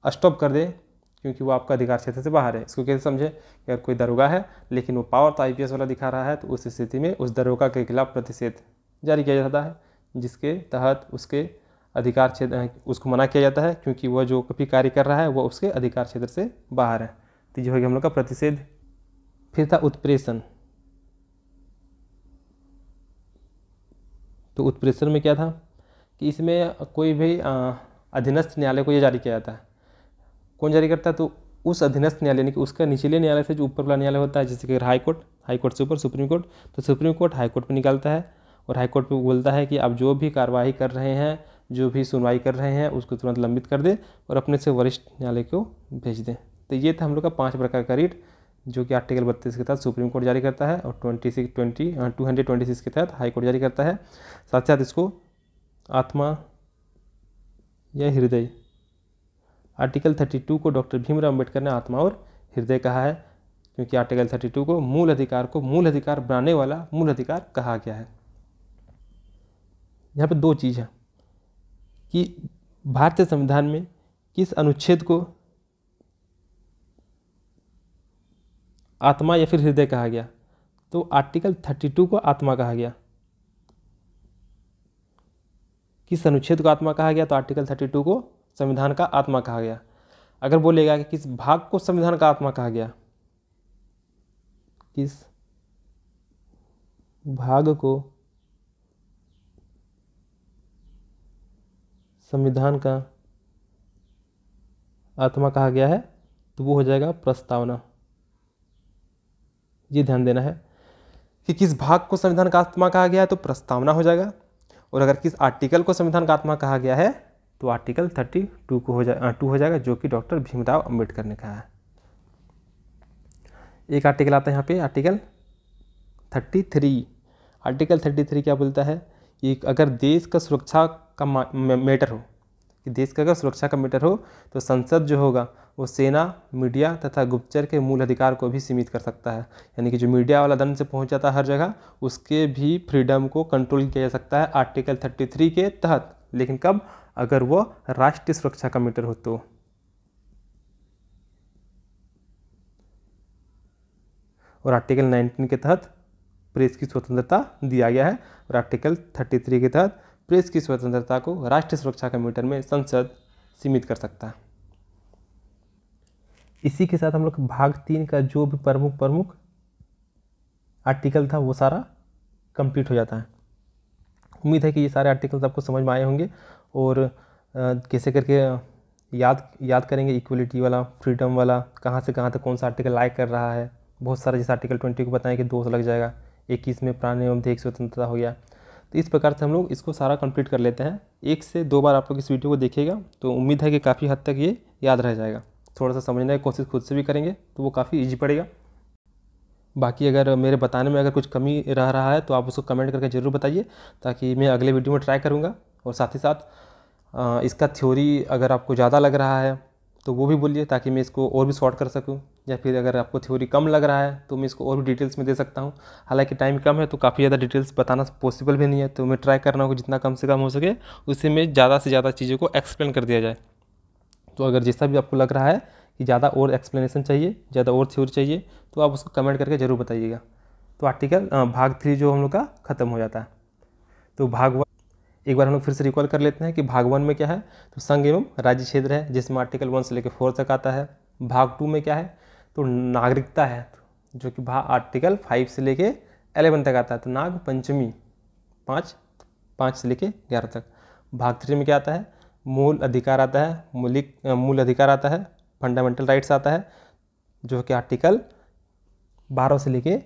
स्टॉप कर दें क्योंकि वो आपका अधिकार क्षेत्र से बाहर है। इसको कैसे समझे कि अगर कोई दरोगा है लेकिन वो पावर तो IPS वाला दिखा रहा है तो उस स्थिति में उस दरोगा के खिलाफ प्रतिषेध जारी किया जाता है, जिसके तहत उसके अधिकार क्षेत्र उसको मना किया जाता है क्योंकि वह जो भी कार्य कर रहा है वह उसके अधिकार क्षेत्र से बाहर है। तो ये हो गया हम लोग का प्रतिषेध। फिर था उत्प्रेषण। तो उत्प्रेषण में क्या था कि इसमें कोई भी अधीनस्थ न्यायालय को यह जारी किया जाता है। कौन जारी करता है, तो उस अधीनस्थ न्यायालय यानी कि उसका निचले न्यायालय से जो ऊपर वाला न्यायालय होता है, जैसे कि हाई कोर्ट से ऊपर सुप्रीम कोर्ट, तो सुप्रीम कोर्ट हाई कोर्ट में निकालता है और हाईकोर्ट पे बोलता है कि आप जो भी कार्रवाई कर रहे हैं, जो भी सुनवाई कर रहे हैं, उसको तुरंत लंबित कर दे और अपने से वरिष्ठ न्यायालय को भेज दें। तो ये था हम लोग का 5 प्रकार का रिट जो कि आर्टिकल 32 के तहत सुप्रीम कोर्ट जारी करता है और 226 के तहत हाई कोर्ट जारी करता है। साथ साथ इसको आत्मा या हृदय, आर्टिकल 32 को डॉक्टर भीमराव अम्बेडकर ने आत्मा और हृदय कहा है, क्योंकि आर्टिकल 32 को मूल अधिकार बनाने वाला मूल अधिकार कहा गया है। यहाँ पे 2 चीज़ है कि भारतीय संविधान में किस अनुच्छेद को आत्मा या फिर हृदय कहा गया। तो आर्टिकल 32 को आत्मा कहा गया। किस अनुच्छेद को आत्मा कहा गया, तो आर्टिकल 32 को संविधान का आत्मा कहा गया। अगर बोलेगा कि किस भाग को संविधान का आत्मा कहा गया, किस भाग को संविधान का आत्मा कहा गया है, तो वो हो जाएगा प्रस्तावना। ये ध्यान देना है कि किस भाग को संविधान का आत्मा कहा गया है तो प्रस्तावना हो जाएगा, और अगर किस आर्टिकल को संविधान का आत्मा कहा गया है तो आर्टिकल 32 को हो जाएगा, जो कि डॉक्टर भीमराव अंबेडकर ने कहा है। एक आर्टिकल आता है यहाँ पे, आर्टिकल 33। आर्टिकल 33 क्या बोलता है कि अगर देश का सुरक्षा का मैटर हो, कि देश का अगर सुरक्षा का मैटर हो तो संसद जो होगा वो सेना, मीडिया तथा गुप्तचर के मूल अधिकार को भी सीमित कर सकता है। यानी कि जो मीडिया वाला दंड से पहुंच जाता है हर जगह, उसके भी फ्रीडम को कंट्रोल किया जा सकता है आर्टिकल 33 के तहत। लेकिन कब? अगर वो राष्ट्रीय सुरक्षा का मैटर हो तो। और आर्टिकल 19 के तहत प्रेस की स्वतंत्रता दिया गया है, और आर्टिकल 33 के तहत प्रेस की स्वतंत्रता को राष्ट्रीय सुरक्षा के मैटर में संसद सीमित कर सकता है। इसी के साथ हम लोग भाग 3 का जो भी प्रमुख आर्टिकल था वो सारा कंप्लीट हो जाता है। उम्मीद है कि ये सारे आर्टिकल्स आपको समझ में आए होंगे, और कैसे करके याद करेंगे इक्वलिटी वाला, फ्रीडम वाला, कहाँ से कहाँ तक कौन सा आर्टिकल लाइक कर रहा है। बहुत सारे, जैसे आर्टिकल 20 को बताएं कि 2 लग जाएगा, 21 में प्राण एवं देह की स्वतंत्रता हो गया। तो इस प्रकार से हम लोग इसको सारा कंप्लीट कर लेते हैं। 1 से 2 बार आप लोग इस वीडियो को देखिएगा तो उम्मीद है कि काफ़ी हद तक ये याद रह जाएगा। थोड़ा सा समझने की कोशिश खुद से भी करेंगे तो वो काफ़ी ईजी पड़ेगा। बाकी अगर मेरे बताने में अगर कुछ कमी रह रहा है तो आप उसको कमेंट करके ज़रूर बताइए, ताकि मैं अगले वीडियो में ट्राई करूँगा। और साथ ही साथ इसका थ्योरी अगर आपको ज़्यादा लग रहा है तो वो भी बोलिए, ताकि मैं इसको और भी शॉर्ट कर सकूँ, या फिर अगर आपको थ्योरी कम लग रहा है तो मैं इसको और भी डिटेल्स में दे सकता हूँ। हालांकि टाइम कम है तो काफ़ी ज़्यादा डिटेल्स बताना पॉसिबल भी नहीं है, तो मैं ट्राई कर रहा हूँ कि जितना कम से कम हो सके उससे में ज़्यादा से ज़्यादा चीज़ों को एक्सप्लेन कर दिया जाए। तो अगर जैसा भी आपको लग रहा है कि ज़्यादा और एक्सप्लेनेशन चाहिए, ज़्यादा और थ्योरी चाहिए, तो आप उसको कमेंट करके ज़रूर बताइएगा। तो आर्टिकल भाग 3 जो हम लोग का ख़त्म हो जाता है। तो भाग 1 एक बार हम लोग फिर से रिकॉल कर लेते हैं कि भाग 1 में क्या है, तो संघ एवं राज्य क्षेत्र है, जिसमें आर्टिकल 1 से लेकर 4 तक आता है। भाग 2 में क्या है, तो नागरिकता है, जो कि आर्टिकल 5 से लेके 11 तक आता है। तो नाग पंचमी 5 से लेके 11 तक। भाग 3 में क्या आता है, मूल अधिकार आता है, मूल अधिकार आता है, फंडामेंटल राइट्स आता है, जो कि आर्टिकल 12 से लेके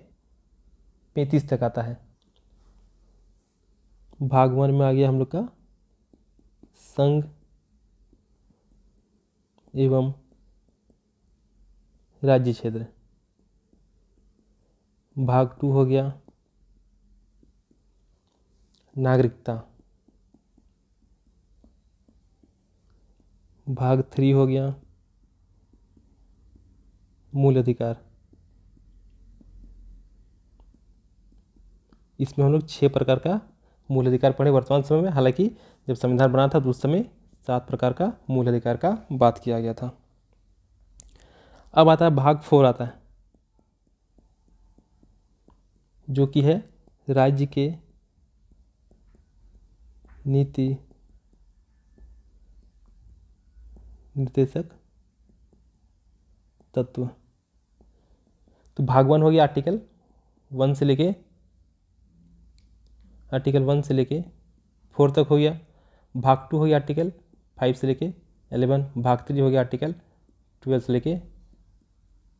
35 तक आता है। भाग 1 में आ गया हम लोग का संघ एवं राज्य क्षेत्र। भाग 2 हो गया नागरिकता। भाग 3 हो गया मूल अधिकार। इसमें हम लोग 6 प्रकार का मूल अधिकार पढ़े वर्तमान समय में। हालांकि जब संविधान बना था तो उस समय 7 प्रकार का मूल अधिकार का बात किया गया था। अब आता है भाग 4 आता है, जो कि है राज्य के नीति निर्देशक तत्व। तो भाग 1 हो गया आर्टिकल 1 से लेके 4 तक हो गया। भाग 2 हो गया आर्टिकल 5 से लेके 11। भाग 3 हो गया आर्टिकल 12 से लेके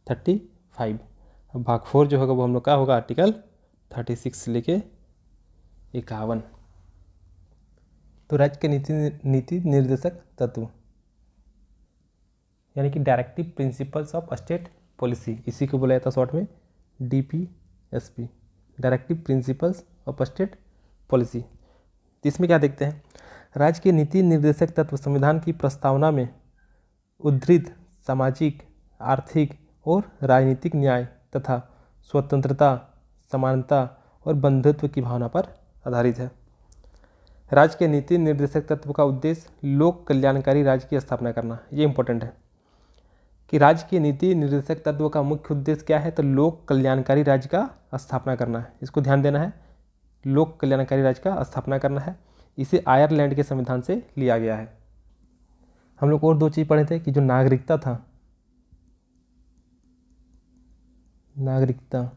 35। अब भाग 4 जो होगा वो हम लोग का होगा आर्टिकल 36 से लेके 51। तो राज्य के नीति निर्देशक तत्व यानी कि directive principles of state policy, इसी को बोला जाता है शॉर्ट में DPSP, directive principles of state policy. इसमें क्या देखते हैं, राज्य के नीति निर्देशक तत्व संविधान की प्रस्तावना में उद्धृत सामाजिक, आर्थिक और राजनीतिक न्याय तथा स्वतंत्रता, समानता और बंधुत्व की भावना पर आधारित है। राज्य के नीति निर्देशक तत्व का उद्देश्य लोक कल्याणकारी राज्य की स्थापना करना। ये इंपॉर्टेंट है कि राज्य के नीति निर्देशक तत्व का मुख्य उद्देश्य क्या है, तो लोक कल्याणकारी राज्य का स्थापना करना है। इसको ध्यान देना है, लोक कल्याणकारी राज्य का स्थापना करना है। इसे आयरलैंड के संविधान से लिया गया है। हम लोग और दो चीज़ पढ़े थे कि जो नागरिकता था, नागरिकता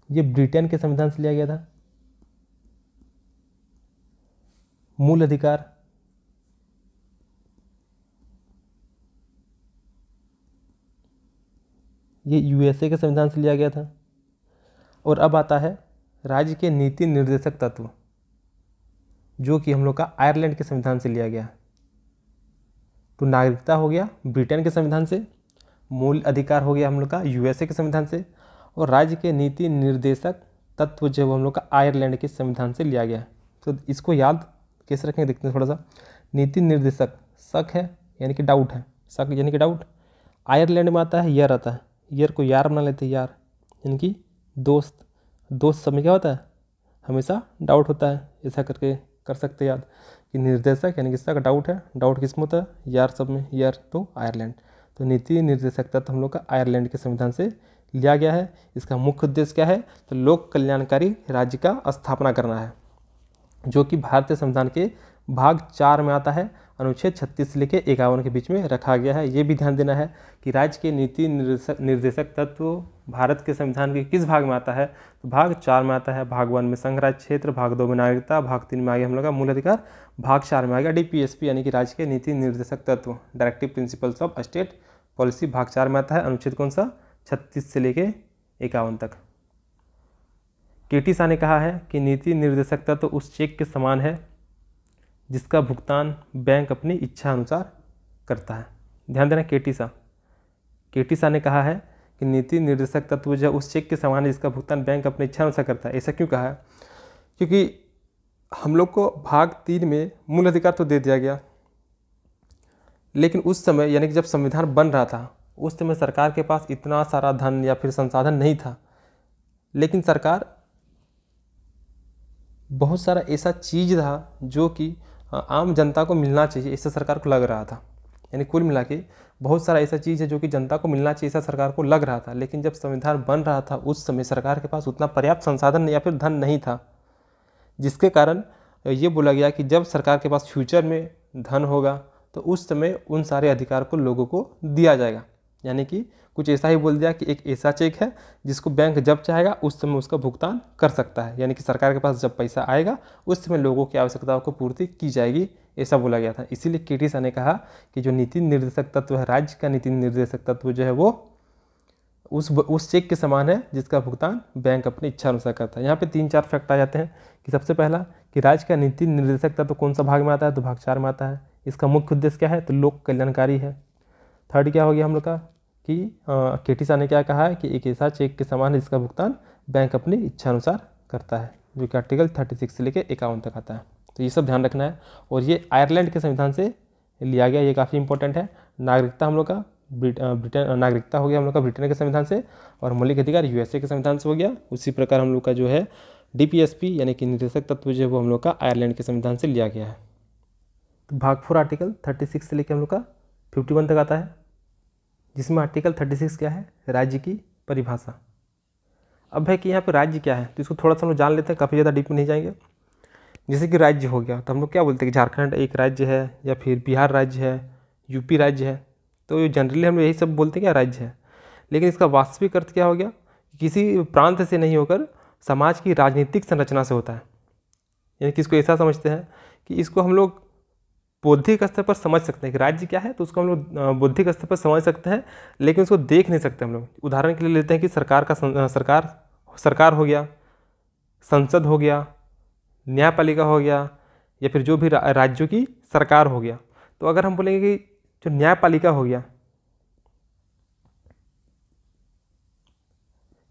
ये ब्रिटेन के संविधान से लिया गया था। मूल अधिकार ये USA के संविधान से लिया गया था। और अब आता है राज्य के नीति निर्देशक तत्व, जो कि हम लोग का आयरलैंड के संविधान से लिया गया। तो नागरिकता हो गया ब्रिटेन के संविधान से, मूल अधिकार हो गया हम लोग का USA के संविधान से, और राज्य के नीति निर्देशक तत्व जो हम लोग का आयरलैंड के संविधान से लिया गया। तो इसको याद कैसे रखेंगे देखते हैं थोड़ा सा। नीति निर्देशक शक है यानी कि डाउट है, शक यानी कि डाउट। आयरलैंड में आता है यर आता है, यर को यार बना लेते हैं, यार यानी कि दोस्त। दोस्त सब में क्या होता है, हमेशा डाउट होता है। ऐसा करके कर सकते हैं याद कि निर्देशक यानी कि शक, डाउट है, डाउट किस में होता है, यार सब में, यार तो आयरलैंड। तो नीति निर्देशक तत्व हम लोग का आयरलैंड के संविधान से लिया गया है। इसका मुख्य उद्देश्य क्या है, तो लोक कल्याणकारी राज्य का स्थापना करना है, जो कि भारतीय संविधान के भाग 4 में आता है, अनुच्छेद 36 से लेकर 51 के बीच में रखा गया है। ये भी ध्यान देना है कि राज्य के नीति निर्देशक तत्व भारत के संविधान के किस भाग में आता है, तो भाग 4 में आता है। भाग 1 में संघ राज्य क्षेत्र, भाग 2 में नागरिकता, भाग 3 में आ गया हम लोग का मूल अधिकार, भाग 4 में आ गया DPSP यानी कि राज्य के नीति निर्देशक तत्व, directive principles of state policy, भाग 4 में आता है। अनुच्छेद कौन सा, 36 से लेके 51 तक। KT शाह ने कहा है कि नीति निर्देशक तत्व उस चेक के समान है जिसका भुगतान बैंक अपनी इच्छा अनुसार करता है। ध्यान देना, KT शाह ने कहा है कि नीति निर्देशक तत्व जो उस चेक के समान है जिसका भुगतान बैंक अपनी इच्छा अनुसार करता है। ऐसा क्यों कहा है, क्योंकि हम लोग को भाग 3 में मूल अधिकार तो दे दिया गया, लेकिन उस समय यानी कि जब संविधान बन रहा था उस समय सरकार के पास इतना सारा धन या फिर संसाधन नहीं था, लेकिन सरकार बहुत सारा ऐसा चीज़ था जो कि आम जनता को मिलना चाहिए, ऐसा सरकार को लग रहा था। यानी कुल मिला के बहुत सारा ऐसा चीज़ है जो कि जनता को मिलना चाहिए, ऐसा सरकार को लग रहा था। लेकिन जब संविधान बन रहा था उस समय सरकार के पास उतना पर्याप्त संसाधन या फिर धन नहीं था, जिसके कारण ये बोला गया कि जब सरकार के पास फ्यूचर में धन होगा तो उस समय उन सारे अधिकार को लोगों को दिया जाएगा। यानी कि कुछ ऐसा ही बोल दिया कि एक ऐसा चेक है जिसको बैंक जब चाहेगा उस समय उसका भुगतान कर सकता है। यानी कि सरकार के पास जब पैसा आएगा उस समय लोगों की आवश्यकताओं को पूर्ति की जाएगी, ऐसा बोला गया था। इसीलिए KT शाह ने कहा कि जो नीति निर्देशक तत्व है, राज्य का नीति निर्देशक तत्व जो है वो उस चेक के समान है जिसका भुगतान बैंक अपनी इच्छा अनुसार करता है। यहाँ पे 3-4 फैक्ट आ जाते हैं कि सबसे पहला कि राज्य का नीति निर्देशक तत्व कौन सा भाग में आता है, तो भाग 4 में आता है। इसका मुख्य उद्देश्य क्या है, तो लोक कल्याणकारी है। थर्ड क्या हो गया हम लोग का कि KT शाह ने क्या कहा है कि एक ऐसा चेक के समान है जिसका भुगतान बैंक अपनी इच्छा अनुसार करता है, जो कि आर्टिकल 36 से लेकर 51 तक आता है। तो ये सब ध्यान रखना है। और ये आयरलैंड के संविधान से लिया गया, ये काफ़ी इंपॉर्टेंट है। नागरिकता हम लोग का ब्रिटेन नागरिकता हो गया हम लोग का ब्रिटेन के संविधान से, और मौलिक अधिकार USA के संविधान से हो गया। उसी प्रकार हम लोग का जो है DPSP यानी कि निर्देशक तत्व जो है वो हम लोग का आयरलैंड के संविधान से लिया गया है। तो भाग 4 आर्टिकल 36 से लेकर हम लोग का 51 तक आता है, जिसमें आर्टिकल 36 क्या है, राज्य की परिभाषा। अब है कि यहाँ पे राज्य क्या है, तो इसको थोड़ा सा हम लोग जान लेते हैं, काफ़ी ज़्यादा डीप में नहीं जाएंगे। जैसे कि राज्य हो गया तो हम लोग क्या बोलते हैं कि झारखंड एक राज्य है, या फिर बिहार राज्य है, UP राज्य है। तो जनरली हम लोग यही सब बोलते हैं क्या, राज्य है। लेकिन इसका वास्तविक अर्थ क्या हो गया, किसी प्रांत से नहीं होकर समाज की राजनीतिक संरचना से होता है। यानी कि इसको ऐसा समझते हैं कि इसको हम लोग बौद्धिक स्तर पर समझ सकते हैं कि राज्य क्या है, तो उसको हम लोग बौद्धिक स्तर पर समझ सकते हैं, लेकिन उसको देख नहीं सकते हम लोग। उदाहरण के लिए लेते हैं कि सरकार हो गया, संसद हो गया, न्यायपालिका हो गया या फिर जो भी राज्यों की सरकार हो गया। तो अगर हम बोलेंगे कि जो न्यायपालिका हो गया,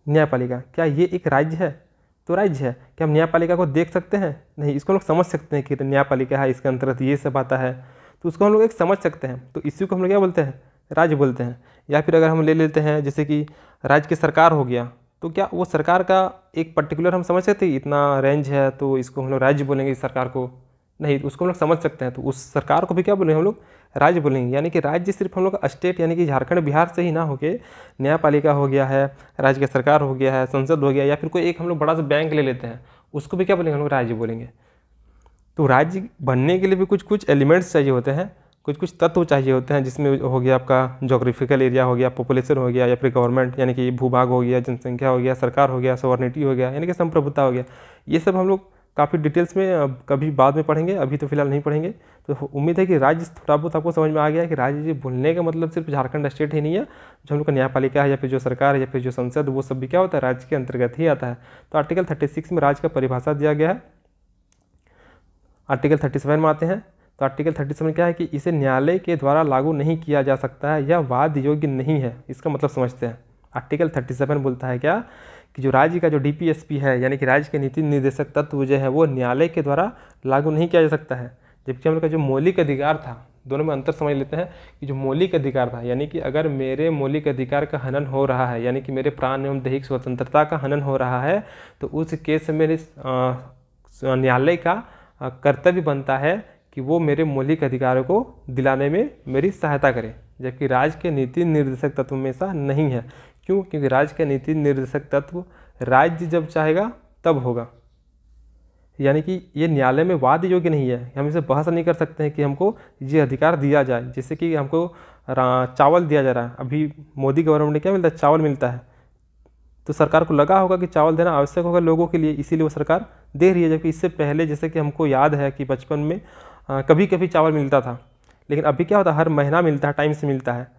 न्यायपालिका क्या ये एक राज्य है? तो राज्य है। क्या हम न्यायपालिका को देख सकते हैं? नहीं। इसको हम लोग समझ सकते हैं कि न्यायपालिका है, इसके अंतर्गत ये सब आता है, तो उसको हम लोग एक समझ सकते हैं। तो इसी को हम लोग क्या बोलते हैं? राज्य बोलते हैं। या फिर अगर हम ले लेते हैं जैसे कि राज्य की सरकार हो गया, तो क्या वो सरकार का एक पर्टिकुलर हम समझ सकते हैं इतना रेंज है तो इसको हम लोग राज्य बोलेंगे इस सरकार को? नहीं। उसको हम लोग समझ सकते हैं, तो उस सरकार को भी क्या बोलेंगे हम लोग? राज्य बोलेंगे। यानी कि राज्य सिर्फ हम लोग स्टेट यानी कि झारखंड बिहार से ही ना होके न्यायपालिका हो गया है, राज्य की सरकार हो गया है, संसद हो गया, या फिर कोई एक हम लोग बड़ा सा बैंक ले लेते हैं, उसको भी क्या बोलेंगे हम लोग? राज्य बोलेंगे। तो राज्य बनने के लिए भी कुछ कुछ एलिमेंट्स चाहिए होते हैं, कुछ कुछ तत्व चाहिए होते हैं, जिसमें हो गया आपका जोग्राफिकल एरिया हो गया, पॉपुलेशन हो गया, या फिर गवर्नमेंट यानी कि भूभाग हो गया, जनसंख्या हो गया, सरकार हो गया, सॉवरेनिटी हो गया यानी कि संप्रभुता हो गया। ये सब हम लोग काफ़ी डिटेल्स में कभी बाद में पढ़ेंगे, अभी तो फिलहाल नहीं पढ़ेंगे। तो उम्मीद है कि राज्य थोड़ा बहुत आपको समझ में आ गया है कि राज्य बोलने का मतलब सिर्फ झारखंड स्टेट ही नहीं है, जो हम लोग का न्यायपालिका है या फिर जो सरकार है या फिर जो संसद, वो सब भी क्या होता है? राज्य के अंतर्गत ही आता है। तो आर्टिकल 36 में राज्य का परिभाषा दिया गया है। आर्टिकल 37 में आते हैं। तो आर्टिकल 37 क्या है कि इसे न्यायालय के द्वारा लागू नहीं किया जा सकता है या वाद योग्य नहीं है। इसका मतलब समझते हैं। आर्टिकल 37 बोलता है क्या कि जो राज्य का जो डीपीएसपी है यानी कि राज्य के नीति निर्देशक तत्व जो है वो न्यायालय के द्वारा लागू नहीं किया जा सकता है। जबकि हम लोग का जो मौलिक अधिकार था, दोनों में अंतर समझ लेते हैं कि जो मौलिक अधिकार था यानी कि अगर मेरे मौलिक अधिकार का हनन हो रहा है यानी कि मेरे प्राण एवं दैहिक स्वतंत्रता का हनन हो रहा है, तो उस केस में मेरे न्यायालय का कर्तव्य बनता है कि वो मेरे मौलिक अधिकारों को दिलाने में मेरी सहायता करे। जबकि राज्य के नीति निर्देशक तत्व में ऐसा नहीं है। क्यों? क्योंकि राज्य के नीति निर्देशक तत्व राज्य जब चाहेगा तब होगा। यानी कि ये न्यायालय में वाद योग्य नहीं है, हम इसे बहस नहीं कर सकते हैं कि हमको ये अधिकार दिया जाए। जैसे कि हमको चावल दिया जा रहा है, अभी मोदी गवर्नमेंट ने क्या मिलता है? चावल मिलता है। तो सरकार को लगा होगा कि चावल देना आवश्यक होगा लोगों के लिए, इसीलिए वो सरकार दे रही है। जबकि इससे पहले जैसे कि हमको याद है कि बचपन में कभी कभी चावल मिलता था, लेकिन अभी क्या होता है? हर महीना मिलता है, टाइम से मिलता है।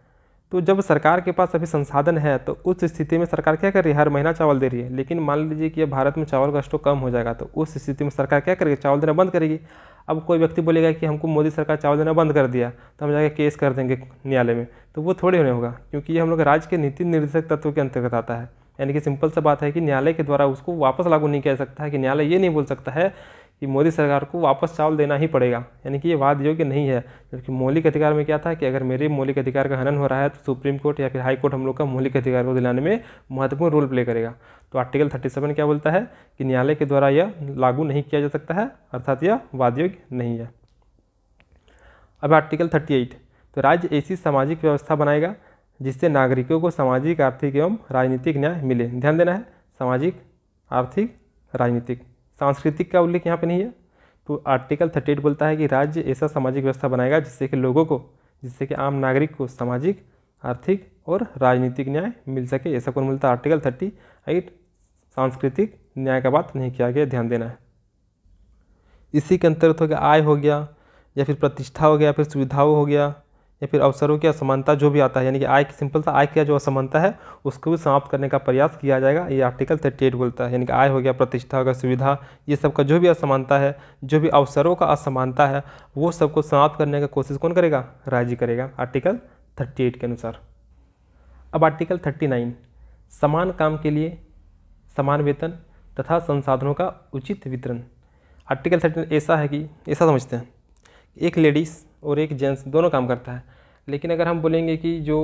तो जब सरकार के पास अभी संसाधन है तो उस स्थिति में सरकार क्या कर रही है? हर महीना चावल दे रही है। लेकिन मान लीजिए कि भारत में चावल का स्टॉक कम हो जाएगा, तो उस स्थिति में सरकार क्या करेगी? चावल देना बंद करेगी। अब कोई व्यक्ति बोलेगा कि हमको मोदी सरकार चावल देना बंद कर दिया, तो हम जाके केस कर देंगे न्यायालय में, तो वो थोड़ी होने होगा, क्योंकि ये हम लोग राज्य के नीति निर्देशक तत्व के अंतर्गत आता है। यानी कि सिंपल सा बात है कि न्यायालय के द्वारा उसको वापस लागू नहीं किया जा सकता है। कि न्यायालय ये नहीं बोल सकता है कि मोदी सरकार को वापस चावल देना ही पड़ेगा, यानी कि ये वाद योग्य नहीं है। जबकि मौलिक अधिकार में क्या था कि अगर मेरे मौलिक अधिकार का हनन हो रहा है तो सुप्रीम कोर्ट या फिर हाई कोर्ट हम लोग का मौलिक अधिकार को दिलाने में महत्वपूर्ण रोल प्ले करेगा। तो आर्टिकल 37 क्या बोलता है कि न्यायालय के द्वारा यह लागू नहीं किया जा सकता है, अर्थात यह वाद योग्य नहीं है। अब आर्टिकल 38, तो राज्य ऐसी सामाजिक व्यवस्था बनाएगा जिससे नागरिकों को सामाजिक, आर्थिक एवं राजनीतिक न्याय मिले। ध्यान देना है, सामाजिक, आर्थिक, राजनीतिक, सांस्कृतिक का उल्लेख यहाँ पे नहीं है। तो आर्टिकल 38 बोलता है कि राज्य ऐसा सामाजिक व्यवस्था बनाएगा जिससे कि लोगों को, जिससे कि आम नागरिक को सामाजिक, आर्थिक और राजनीतिक न्याय मिल सके। ऐसा कौन मिलता है? आर्टिकल 38। सांस्कृतिक न्याय का बात नहीं किया गया, ध्यान देना है। इसी के अंतर्गत हो गया आय हो गया, या फिर प्रतिष्ठा हो गया, या फिर सुविधाओं हो गया, या फिर अवसरों की असमानता जो भी आता है, यानी कि आय की सिंपल सा आय की जो असमानता है उसको भी समाप्त करने का प्रयास किया जाएगा। ये आर्टिकल 38 बोलता है। यानी कि आय हो गया, प्रतिष्ठा हो गया, सुविधा, ये सब का जो भी असमानता है, जो भी अवसरों का असमानता है, वो सबको समाप्त करने का कोशिश कौन करेगा? राज्य करेगा, आर्टिकल 38 के अनुसार। अब आर्टिकल 39, समान काम के लिए समान वेतन तथा संसाधनों का उचित वितरण। आर्टिकल 39 ऐसा है कि ऐसा समझते हैं, एक लेडीज़ और एक जेंट्स दोनों काम करता है, लेकिन अगर हम बोलेंगे कि जो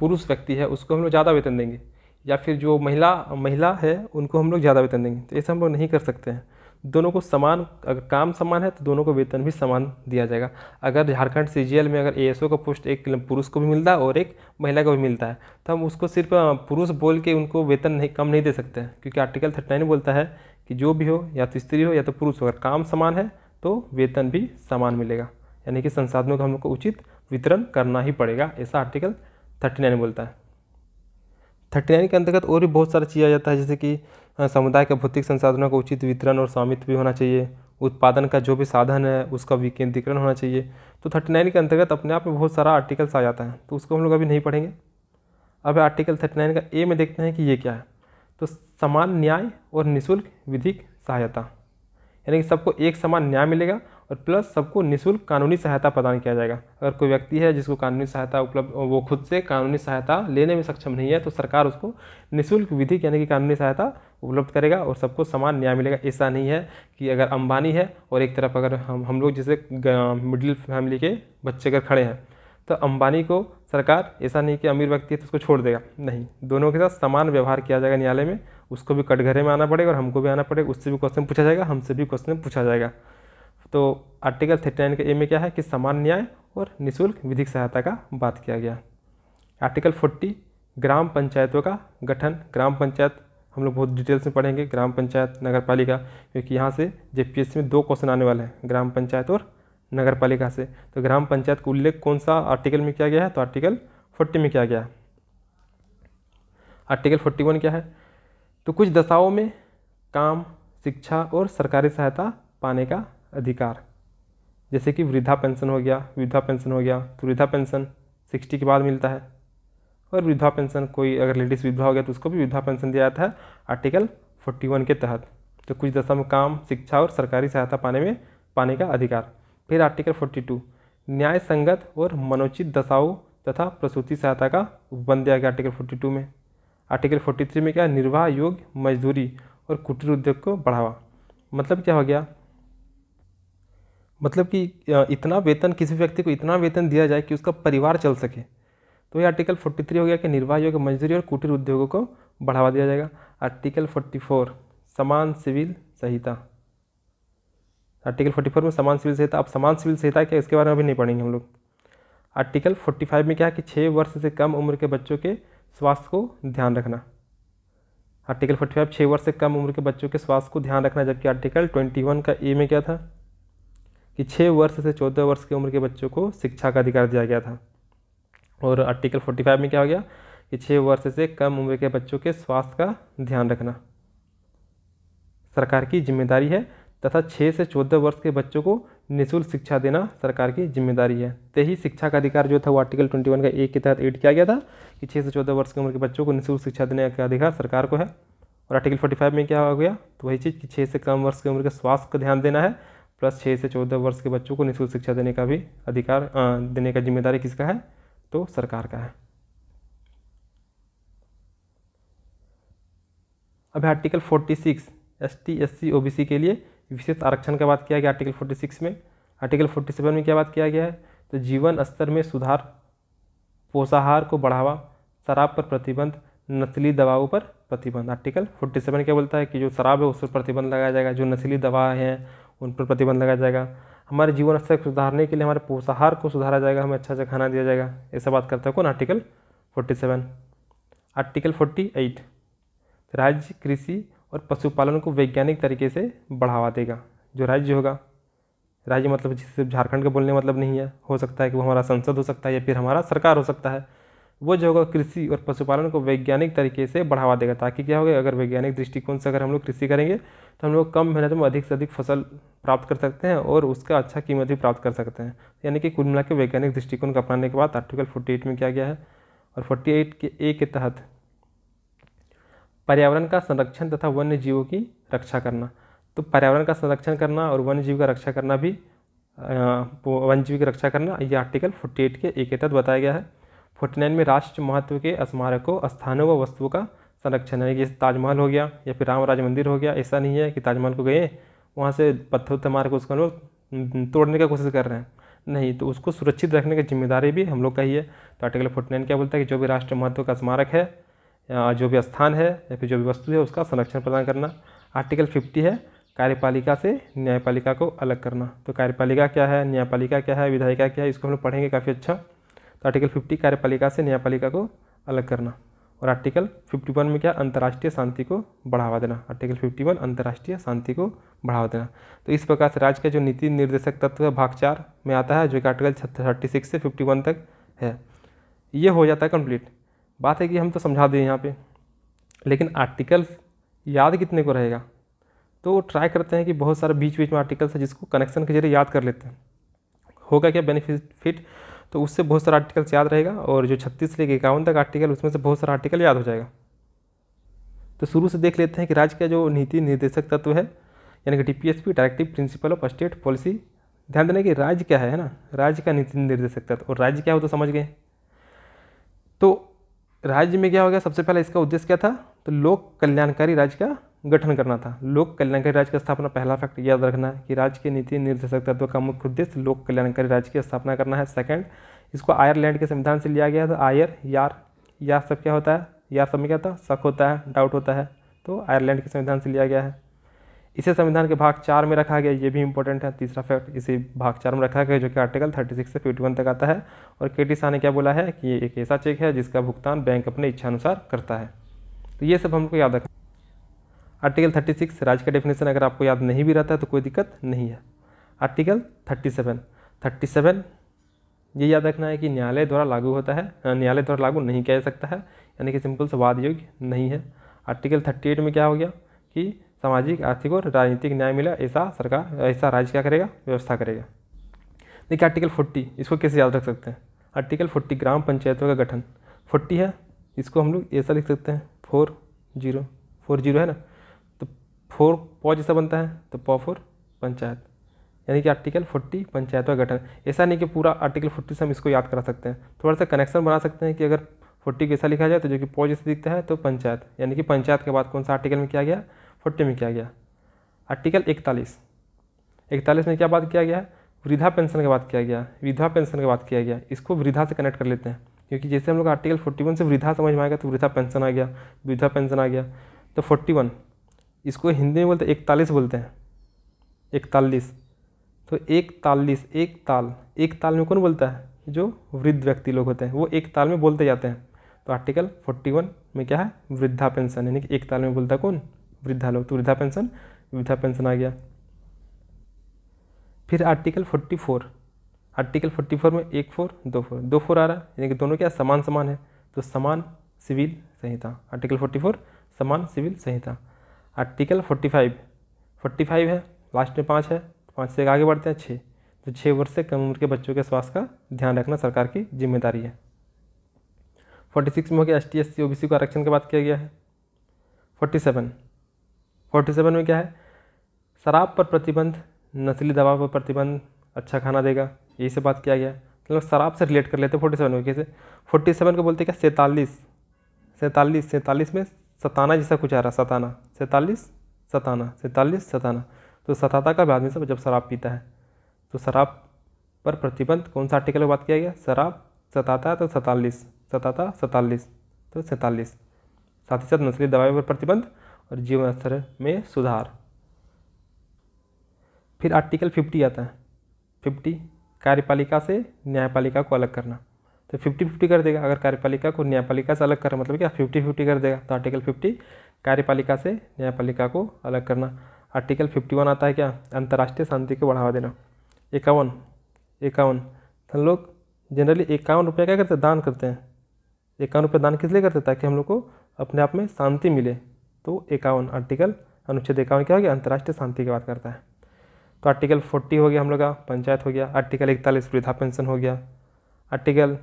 पुरुष व्यक्ति है उसको हम लोग ज़्यादा वेतन देंगे, या फिर जो महिला है उनको हम लोग ज़्यादा वेतन देंगे, तो ऐसा हम लोग नहीं कर सकते हैं। दोनों को समान, अगर काम समान है तो दोनों को वेतन भी समान दिया जाएगा। अगर झारखंड सीजीएल में अगर एएसओ का पोस्ट एक पुरुष को भी मिलता है और एक महिला को भी मिलता है, तो हम उसको सिर्फ पुरुष बोल के उनको वेतन नहीं कम नहीं दे सकते हैं, क्योंकि आर्टिकल 39 बोलता है कि जो भी हो, या तो स्त्री हो या तो पुरुष हो, अगर काम समान है तो वेतन भी समान मिलेगा। यानी कि संसाधनों का हम लोग को उचित वितरण करना ही पड़ेगा, ऐसा आर्टिकल 39 बोलता है। 39 के अंतर्गत और भी बहुत सारा चीज़ आ जाता है, जैसे कि समुदाय के भौतिक संसाधनों का उचित वितरण और स्वामित्व भी होना चाहिए, उत्पादन का जो भी साधन है उसका विकेंद्रीकरण होना चाहिए। तो 39 के अंतर्गत अपने आप में बहुत सारा आर्टिकल्स आ जाता है, तो उसको हम लोग अभी नहीं पढ़ेंगे। अब आर्टिकल 39 का ए में देखते हैं कि ये क्या है। तो समान न्याय और निःशुल्क विधिक सहायता, यानी कि सबको एक समान न्याय मिलेगा और प्लस सबको निःशुल्क कानूनी सहायता प्रदान किया जाएगा। अगर कोई व्यक्ति है जिसको कानूनी सहायता उपलब्ध, वो खुद से कानूनी सहायता लेने में सक्षम नहीं है, तो सरकार उसको निःशुल्क विधिक यानी कि कानूनी सहायता उपलब्ध करेगा और सबको समान न्याय मिलेगा। ऐसा नहीं है कि अगर अंबानी है और एक तरफ अगर हम लोग जैसे मिडिल फैमिली के बच्चे अगर खड़े हैं, तो अंबानी को सरकार, ऐसा नहीं कि अमीर व्यक्ति है तो उसको छोड़ देगा, नहीं, दोनों के साथ समान व्यवहार किया जाएगा न्यायालय में। उसको भी कटघरे में आना पड़ेगा और हमको भी आना पड़ेगा, उससे भी क्वेश्चन पूछा जाएगा, हमसे भी क्वेश्चन पूछा जाएगा। तो आर्टिकल 39 के ए में क्या है कि समान न्याय और निःशुल्क विधिक सहायता का बात किया गया। आर्टिकल 40 ग्राम पंचायतों का गठन। ग्राम पंचायत हम लोग बहुत डिटेल्स में पढ़ेंगे, ग्राम पंचायत, नगर पालिका, क्योंकि यहाँ से जेपीएससी में 2 क्वेश्चन आने वाले हैं, ग्राम पंचायत और नगर पालिका से। तो ग्राम पंचायत का उल्लेख कौन सा आर्टिकल में किया गया है, तो आर्टिकल 40 में किया गया है। आर्टिकल 41 क्या है, तो कुछ दशाओं में काम, शिक्षा और सरकारी सहायता पाने का अधिकार, जैसे कि वृद्धा पेंशन हो गया, विधवा पेंशन हो गया, तो वृद्धा पेंशन 60 के बाद मिलता है, और विधवा पेंशन कोई अगर लेडीज़ विधवा हो गया तो उसको भी विधवा पेंशन दिया जाता है आर्टिकल 41 के तहत। तो कुछ दशा में काम, शिक्षा और सरकारी सहायता पाने का अधिकार। फिर आर्टिकल 42 न्याय संगत और मनोचित दशाओं तथा प्रसूति सहायता का उपबंध दिया गया आर्टिकल 42 में। आर्टिकल 43 में क्या, निर्वाह योग्य मजदूरी और कुटीर उद्योग को बढ़ावा। मतलब क्या हो गया, मतलब कि इतना वेतन, किसी व्यक्ति को इतना वेतन दिया जाए कि उसका परिवार चल सके। तो ये आर्टिकल 43 हो गया कि निर्वाह योग्य मजदूरी और कुटीर उद्योगों को बढ़ावा दिया जाएगा। आर्टिकल 44 समान सिविल संहिता। आर्टिकल 44 में समान सिविल संहिता। अब समान सिविल संहिता क्या, इसके बारे में अभी नहीं पढ़ेंगे हम लोग। आर्टिकल 45 में क्या है कि 6 वर्ष से कम उम्र के बच्चों के स्वास्थ्य को ध्यान रखना। आर्टिकल 45 6 वर्ष से कम उम्र के बच्चों के स्वास्थ्य को ध्यान रखना। जबकि आर्टिकल 21 का ए में क्या था कि 6 वर्ष से 14 वर्ष की उम्र के बच्चों को शिक्षा का अधिकार दिया गया था। और आर्टिकल 45 में क्या हो गया कि 6 वर्ष से कम उम्र के बच्चों के स्वास्थ्य का ध्यान रखना सरकार की जिम्मेदारी है, तथा 6 से 14 वर्ष के बच्चों को निःशुल्क शिक्षा देना सरकार की जिम्मेदारी है। तो ही शिक्षा का अधिकार जो था वो आर्टिकल 21 का ए के तहत ऐड किया गया था कि 6 से 14 वर्ष की उम्र के बच्चों को निःशुल्क शिक्षा देने का अधिकार सरकार को है। और आर्टिकल 45 में क्या हो गया, तो वही चीज़ कि 6 से कम वर्ष की उम्र के स्वास्थ्य का ध्यान देना है, प्लस 6 से 14 वर्ष के बच्चों को निःशुल्क शिक्षा देने का भी अधिकार देने का जिम्मेदारी किसका है, तो सरकार का है। अब आर्टिकल 46 ST SC OBC के लिए विशेष आरक्षण का बात किया गया आर्टिकल 46 में। आर्टिकल 47 में क्या बात किया गया है, तो जीवन स्तर में सुधार, पोषाहार को बढ़ावा, शराब पर प्रतिबंध, नस्ली दवाओं पर प्रतिबंध। आर्टिकल 47 क्या बोलता है कि जो शराब है उस पर प्रतिबंध लगाया जाएगा, जो नस्ली दवा हैं उन पर प्रतिबंध लगाया जाएगा, हमारे जीवन स्तर को सुधारने के लिए हमारे पोषाहार को सुधारा जाएगा, हमें अच्छा अच्छा खाना दिया जाएगा। ऐसा बात करता है कौन, आर्टिकल 47। आर्टिकल 48 राज्य कृषि और पशुपालन को वैज्ञानिक तरीके से बढ़ावा देगा। जो राज्य होगा, राज्य मतलब जिससे झारखंड का बोलने मतलब नहीं है, हो सकता है कि वो हमारा संसद हो सकता है या फिर हमारा सरकार हो सकता है, वो जो होगा कृषि और पशुपालन को वैज्ञानिक तरीके से बढ़ावा देगा। ताकि क्या होगा, अगर वैज्ञानिक दृष्टिकोण से अगर हम लोग कृषि करेंगे तो हम लोग कम मेहनत में अधिक से अधिक फसल प्राप्त कर सकते हैं और उसका अच्छा कीमत भी प्राप्त कर सकते हैं। यानी कि कुल मिला के वैज्ञानिक दृष्टिकोण को अपनाने के बाद आर्टिकल 48 में क्या गया है, और 48 के ए के तहत पर्यावरण का संरक्षण तथा वन्य जीवों की रक्षा करना। तो पर्यावरण का संरक्षण करना और वन्य जीव का रक्षा करना भी, वन्य जीव की रक्षा करना, ये आर्टिकल 48 के ए के तहत बताया गया है। 49 में राष्ट्र महत्व के स्मारकों, स्थानों व वस्तुओं का संरक्षण है। जैसे ताजमहल हो गया या फिर राम राज मंदिर हो गया। ऐसा नहीं है कि ताजमहल को गए वहाँ से पत्थर उत्थर मार के उसको लोग तोड़ने की कोशिश कर रहे हैं, नहीं, तो उसको सुरक्षित रखने की जिम्मेदारी भी हम लोग का ही है। तो आर्टिकल 49 क्या बोलता है कि जो भी राष्ट्र महत्व का स्मारक है, जो भी स्थान है या फिर जो भी वस्तु है उसका संरक्षण प्रदान करना। आर्टिकल 50 है कार्यपालिका से न्यायपालिका को अलग करना। तो कार्यपालिका क्या है, न्यायपालिका क्या है, विधायिका क्या है, इसको हम लोग पढ़ेंगे काफ़ी अच्छा। तो आर्टिकल 50 कार्यपालिका से न्यायपालिका को अलग करना। और आर्टिकल 51 में क्या, अंतर्राष्ट्रीय शांति को बढ़ावा देना। आर्टिकल 51 अंतर्राष्ट्रीय शांति को बढ़ावा देना। तो इस प्रकार से राज्य का जो नीति निर्देशक तत्व है भाग 4 में आता है, जो कि आर्टिकल 36 से 51 तक है। ये हो जाता है कंप्लीट। बात है कि हम तो समझा दें यहाँ पे, लेकिन आर्टिकल याद कितने को रहेगा, तो ट्राई करते हैं कि बहुत सारे बीच बीच में आर्टिकल्स है जिसको कनेक्शन के जरिए याद कर लेते हैं। होगा क्या बेनिफिट, तो उससे बहुत सारा आर्टिकल्स याद रहेगा, और जो 36 से 51 तक आर्टिकल, उसमें से बहुत सारा आर्टिकल याद हो जाएगा। तो शुरू से देख लेते हैं कि राज्य का जो नीति निर्देशक तत्व है, यानी कि DPSP directive principle of state policy. ध्यान देना कि राज्य क्या है ना, राज्य का नीति निर्देशक तत्व। और राज्य क्या हो तो समझ गए। तो राज्य में क्या हो गया, सबसे पहले इसका उद्देश्य क्या था, तो लोक कल्याणकारी राज्य का गठन करना था। लोक कल्याणकारी राज्य की स्थापना, पहला फैक्ट याद रखना है कि राज्य के नीति निर्देशक तत्व का मुख्य उद्देश्य लोक कल्याणकारी राज्य की स्थापना करना है। सेकंड, इसको आयरलैंड के संविधान से लिया गया था। आयर, यार सब क्या होता है, यार सब में क्या था, शक होता है, डाउट होता है, तो आयरलैंड के संविधान से लिया गया है। इसे संविधाधान के भाग 4 में रखा गया, ये भी इंपॉर्टेंट है। तीसरा फैक्ट, इसे भाग 4 में रखा गया जो कि आर्टिकल 36 से 51 तक आता है। और KT शाह ने क्या बोला है कि ये एक ऐसा चेक है जिसका भुगतान बैंक अपने इच्छा अनुसार करता है। तो ये सब हमको याद रखना। आर्टिकल 36 राज्य का डेफिनेशन अगर आपको याद नहीं भी रहता है तो कोई दिक्कत नहीं है। आर्टिकल 37 ये याद रखना है कि न्यायालय द्वारा लागू होता है, न्यायालय द्वारा लागू नहीं किया जा सकता है, यानी कि सिंपल से वाद योग्य नहीं है। आर्टिकल 38 में क्या हो गया कि सामाजिक, आर्थिक और राजनीतिक न्याय मिला, ऐसा राज्य क्या करेगा, व्यवस्था करेगा। देखिए आर्टिकल 40, इसको कैसे याद रख सकते हैं। आर्टिकल 40 ग्राम पंचायतों का गठन। 40 है, इसको हम लोग ऐसा लिख सकते हैं 40 है ना, तो 4 पौ जैसा बनता है, तो पौ 4 पंचायत, यानी कि आर्टिकल 40 पंचायतों का गठन। ऐसा नहीं कि पूरा आर्टिकल 40 से हम इसको याद करा सकते हैं, थोड़ा सा कनेक्शन बना सकते हैं कि अगर 40 कैसा लिखा जाए तो जो कि पौ जैसे दिखता है तो पंचायत, यानी कि पंचायत के बाद कौन सा आर्टिकल में किया गया, 40 में किया गया। आर्टिकल 41 में क्या बात किया गया, वृद्धा पेंशन की बात किया गया, विधवा पेंशन की बात किया गया। इसको वृद्धा से कनेक्ट कर लेते हैं, क्योंकि जैसे हम लोग आर्टिकल 41 से वृद्धा समझ में आएगा तो वृद्धा पेंशन आ गया, विधवा पेंशन आ गया। तो 41 इसको हिंदी में बोलते हैं 41 बोलते हैं, 41। तो एक ताल में कौन बोलता है, जो वृद्ध व्यक्ति लोग होते हैं वो एक ताल में बोलते जाते हैं। तो आर्टिकल 41 में क्या है, वृद्धा पेंशन, यानी कि एक ताल में बोलता है कौन, वृद्धा लोग, तो वृद्धा पेंशन आ गया। फिर आर्टिकल 44 में 1 4 2 4 आ रहा है, यानी कि दोनों क्या समान है, तो समान सिविल संहिता। आर्टिकल 44 समान सिविल संहिता। आर्टिकल 45 है, लास्ट में 5 है, 5 से आगे बढ़ते हैं 6, तो 6 वर्ष से कम उम्र के बच्चों के स्वास्थ्य का ध्यान रखना सरकार की जिम्मेदारी है। 46 में हो गया ST SC OBC को आरक्षण की बात किया गया है। 47 में क्या है, शराब पर प्रतिबंध, नस्ली दवा पर प्रतिबंध, अच्छा खाना देगा, यही से बात किया गया। तो लोग शराब से रिलेट कर लेते हैं 47 में। कैसे 47 को बोलते हैं क्या, 47 में सताना जैसा कुछ आ रहा, सताना, तो सताता का बाद में सब जब शराब पीता है। तो शराब पर प्रतिबंध कौन सा आर्टिकल में बात किया गया, शराब सताता है तो 47, तो 47। साथ ही साथ नस्ली दवाओं पर प्रतिबंध और जीवन स्तर में सुधार। फिर आर्टिकल 50 आता है, 50 कार्यपालिका से न्यायपालिका को अलग करना। तो 50-50 कर देगा, अगर कार्यपालिका को न्यायपालिका से अलग करना मतलब क्या 50-50 कर देगा। तो आर्टिकल 50 कार्यपालिका से न्यायपालिका को अलग करना। आर्टिकल 51 आता है क्या, अंतर्राष्ट्रीय शांति को बढ़ावा देना। 51 हम लोग जनरली 51 रुपये क्या करते हैं, दान करते हैं। 51 रुपये दान किस लिए करते हैं, ताकि हम लोग को अपने आप में शांति मिले। तो 51 आर्टिकल अनुच्छेद 51 क्या हो गया, अंतर्राष्ट्रीय शांति की बात करता है। तो आर्टिकल 40 हो गया हम लोग का, पंचायत हो गया। आर्टिकल 41 वृद्धा पेंशन हो गया, आर्टिकल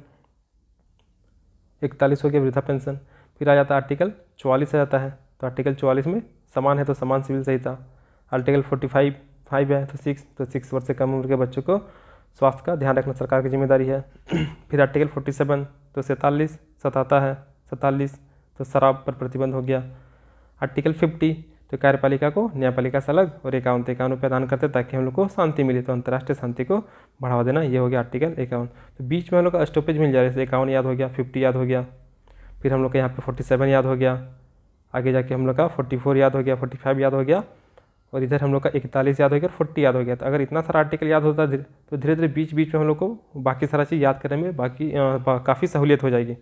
41 हो गया वृद्धा पेंशन। फिर आ जाता है आर्टिकल 44 आ जाता है। तो आर्टिकल 44 में समान है तो समान सिविल संहिता। आर्टिकल 45 है तो 6 वर्ष से कम उम्र के बच्चों को स्वास्थ्य का ध्यान रखना सरकार की जिम्मेदारी है। फिर आर्टिकल 47 तो 47 तो शराब पर प्रतिबंध हो गया। आर्टिकल 50 तो कार्यपालिका को न्यायपालिका से अलग, और 51 रुपये दान करते ताकि हम लोग को शांति मिले, तो अंतर्राष्ट्रीय शांति को बढ़ावा देना, ये हो गया आर्टिकल 51। तो बीच में हम लोग का स्टॉपेज मिल जाए, जैसे 51 याद हो गया, 50 याद हो गया, फिर हम लोग का यहाँ पे 47 याद हो गया, आगे जाके हम लोग का 44 याद हो गया, 45 याद हो गया, और इधर हम लोग का 41 याद हो गया और 40 याद हो गया। तो अगर इतना सारा आर्टिकल याद होता है तो धीरे धीरे बीच में हम लोग को बाकी सारा चीज़ याद करने में काफ़ी सहूलियत हो जाएगी।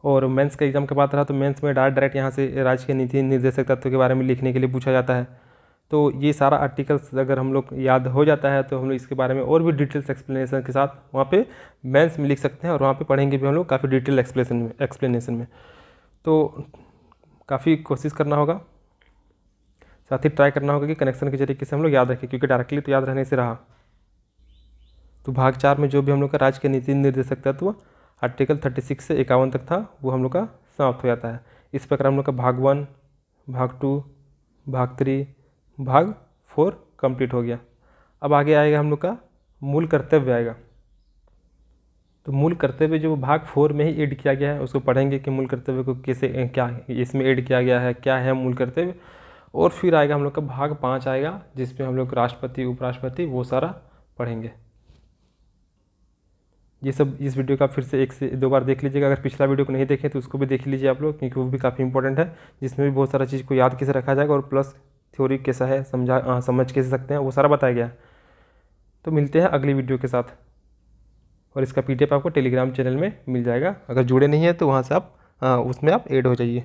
और मेंस का एग्जाम की बात रहा तो मेंस में डायरेक्ट यहाँ से राज्य के नीति निर्देशक तत्व के बारे में लिखने के लिए पूछा जाता है। तो ये सारा आर्टिकल्स अगर हम लोग याद हो जाता है तो हम लोग इसके बारे में और भी डिटेल्स एक्सप्लेनेशन के साथ वहाँ पे मेंस में लिख सकते हैं, और वहाँ पे पढ़ेंगे भी हम लोग काफ़ी डिटेल एक्सप्लेनेशन में। तो काफ़ी कोशिश करना होगा, साथ ही ट्राई करना होगा कि कनेक्शन के तरीके से हम लोग याद रखें, क्योंकि डायरेक्टली तो याद रहने से रहा। तो भाग 4 में जो भी हम लोग का राज्य के नीति निर्देशक तत्व आर्टिकल 36 से 51 तक था वो हम लोग का समाप्त हो जाता है। इस प्रकार हम लोग का भाग 1, भाग 2, भाग 3, भाग 4 कंप्लीट हो गया। अब आगे आएगा हम लोग का मूल कर्तव्य आएगा। तो मूल कर्तव्य जो भाग 4 में ही ऐड किया गया है उसको पढ़ेंगे कि मूल कर्तव्य को कैसे क्या इसमें ऐड किया गया है, क्या है मूल कर्तव्य। और फिर आएगा हम लोग का भाग 5 आएगा जिसमें हम लोग राष्ट्रपति उपराष्ट्रपति वो सारा पढ़ेंगे। ये सब इस वीडियो का फिर से 1 से 2 बार देख लीजिएगा। अगर पिछला वीडियो को नहीं देखें तो उसको भी देख लीजिए आप लोग, क्योंकि वो भी काफ़ी इंपॉर्टेंट है, जिसमें भी बहुत सारा चीज़ को याद कैसे रखा जाएगा और प्लस थ्योरी कैसा है समझ कैसे सकते हैं वो सारा बताया गया है। तो मिलते हैं अगली वीडियो के साथ। और इसका PDF आपको टेलीग्राम चैनल में मिल जाएगा, अगर जुड़े नहीं हैं तो वहाँ से आप उसमें आप ऐड हो जाइए।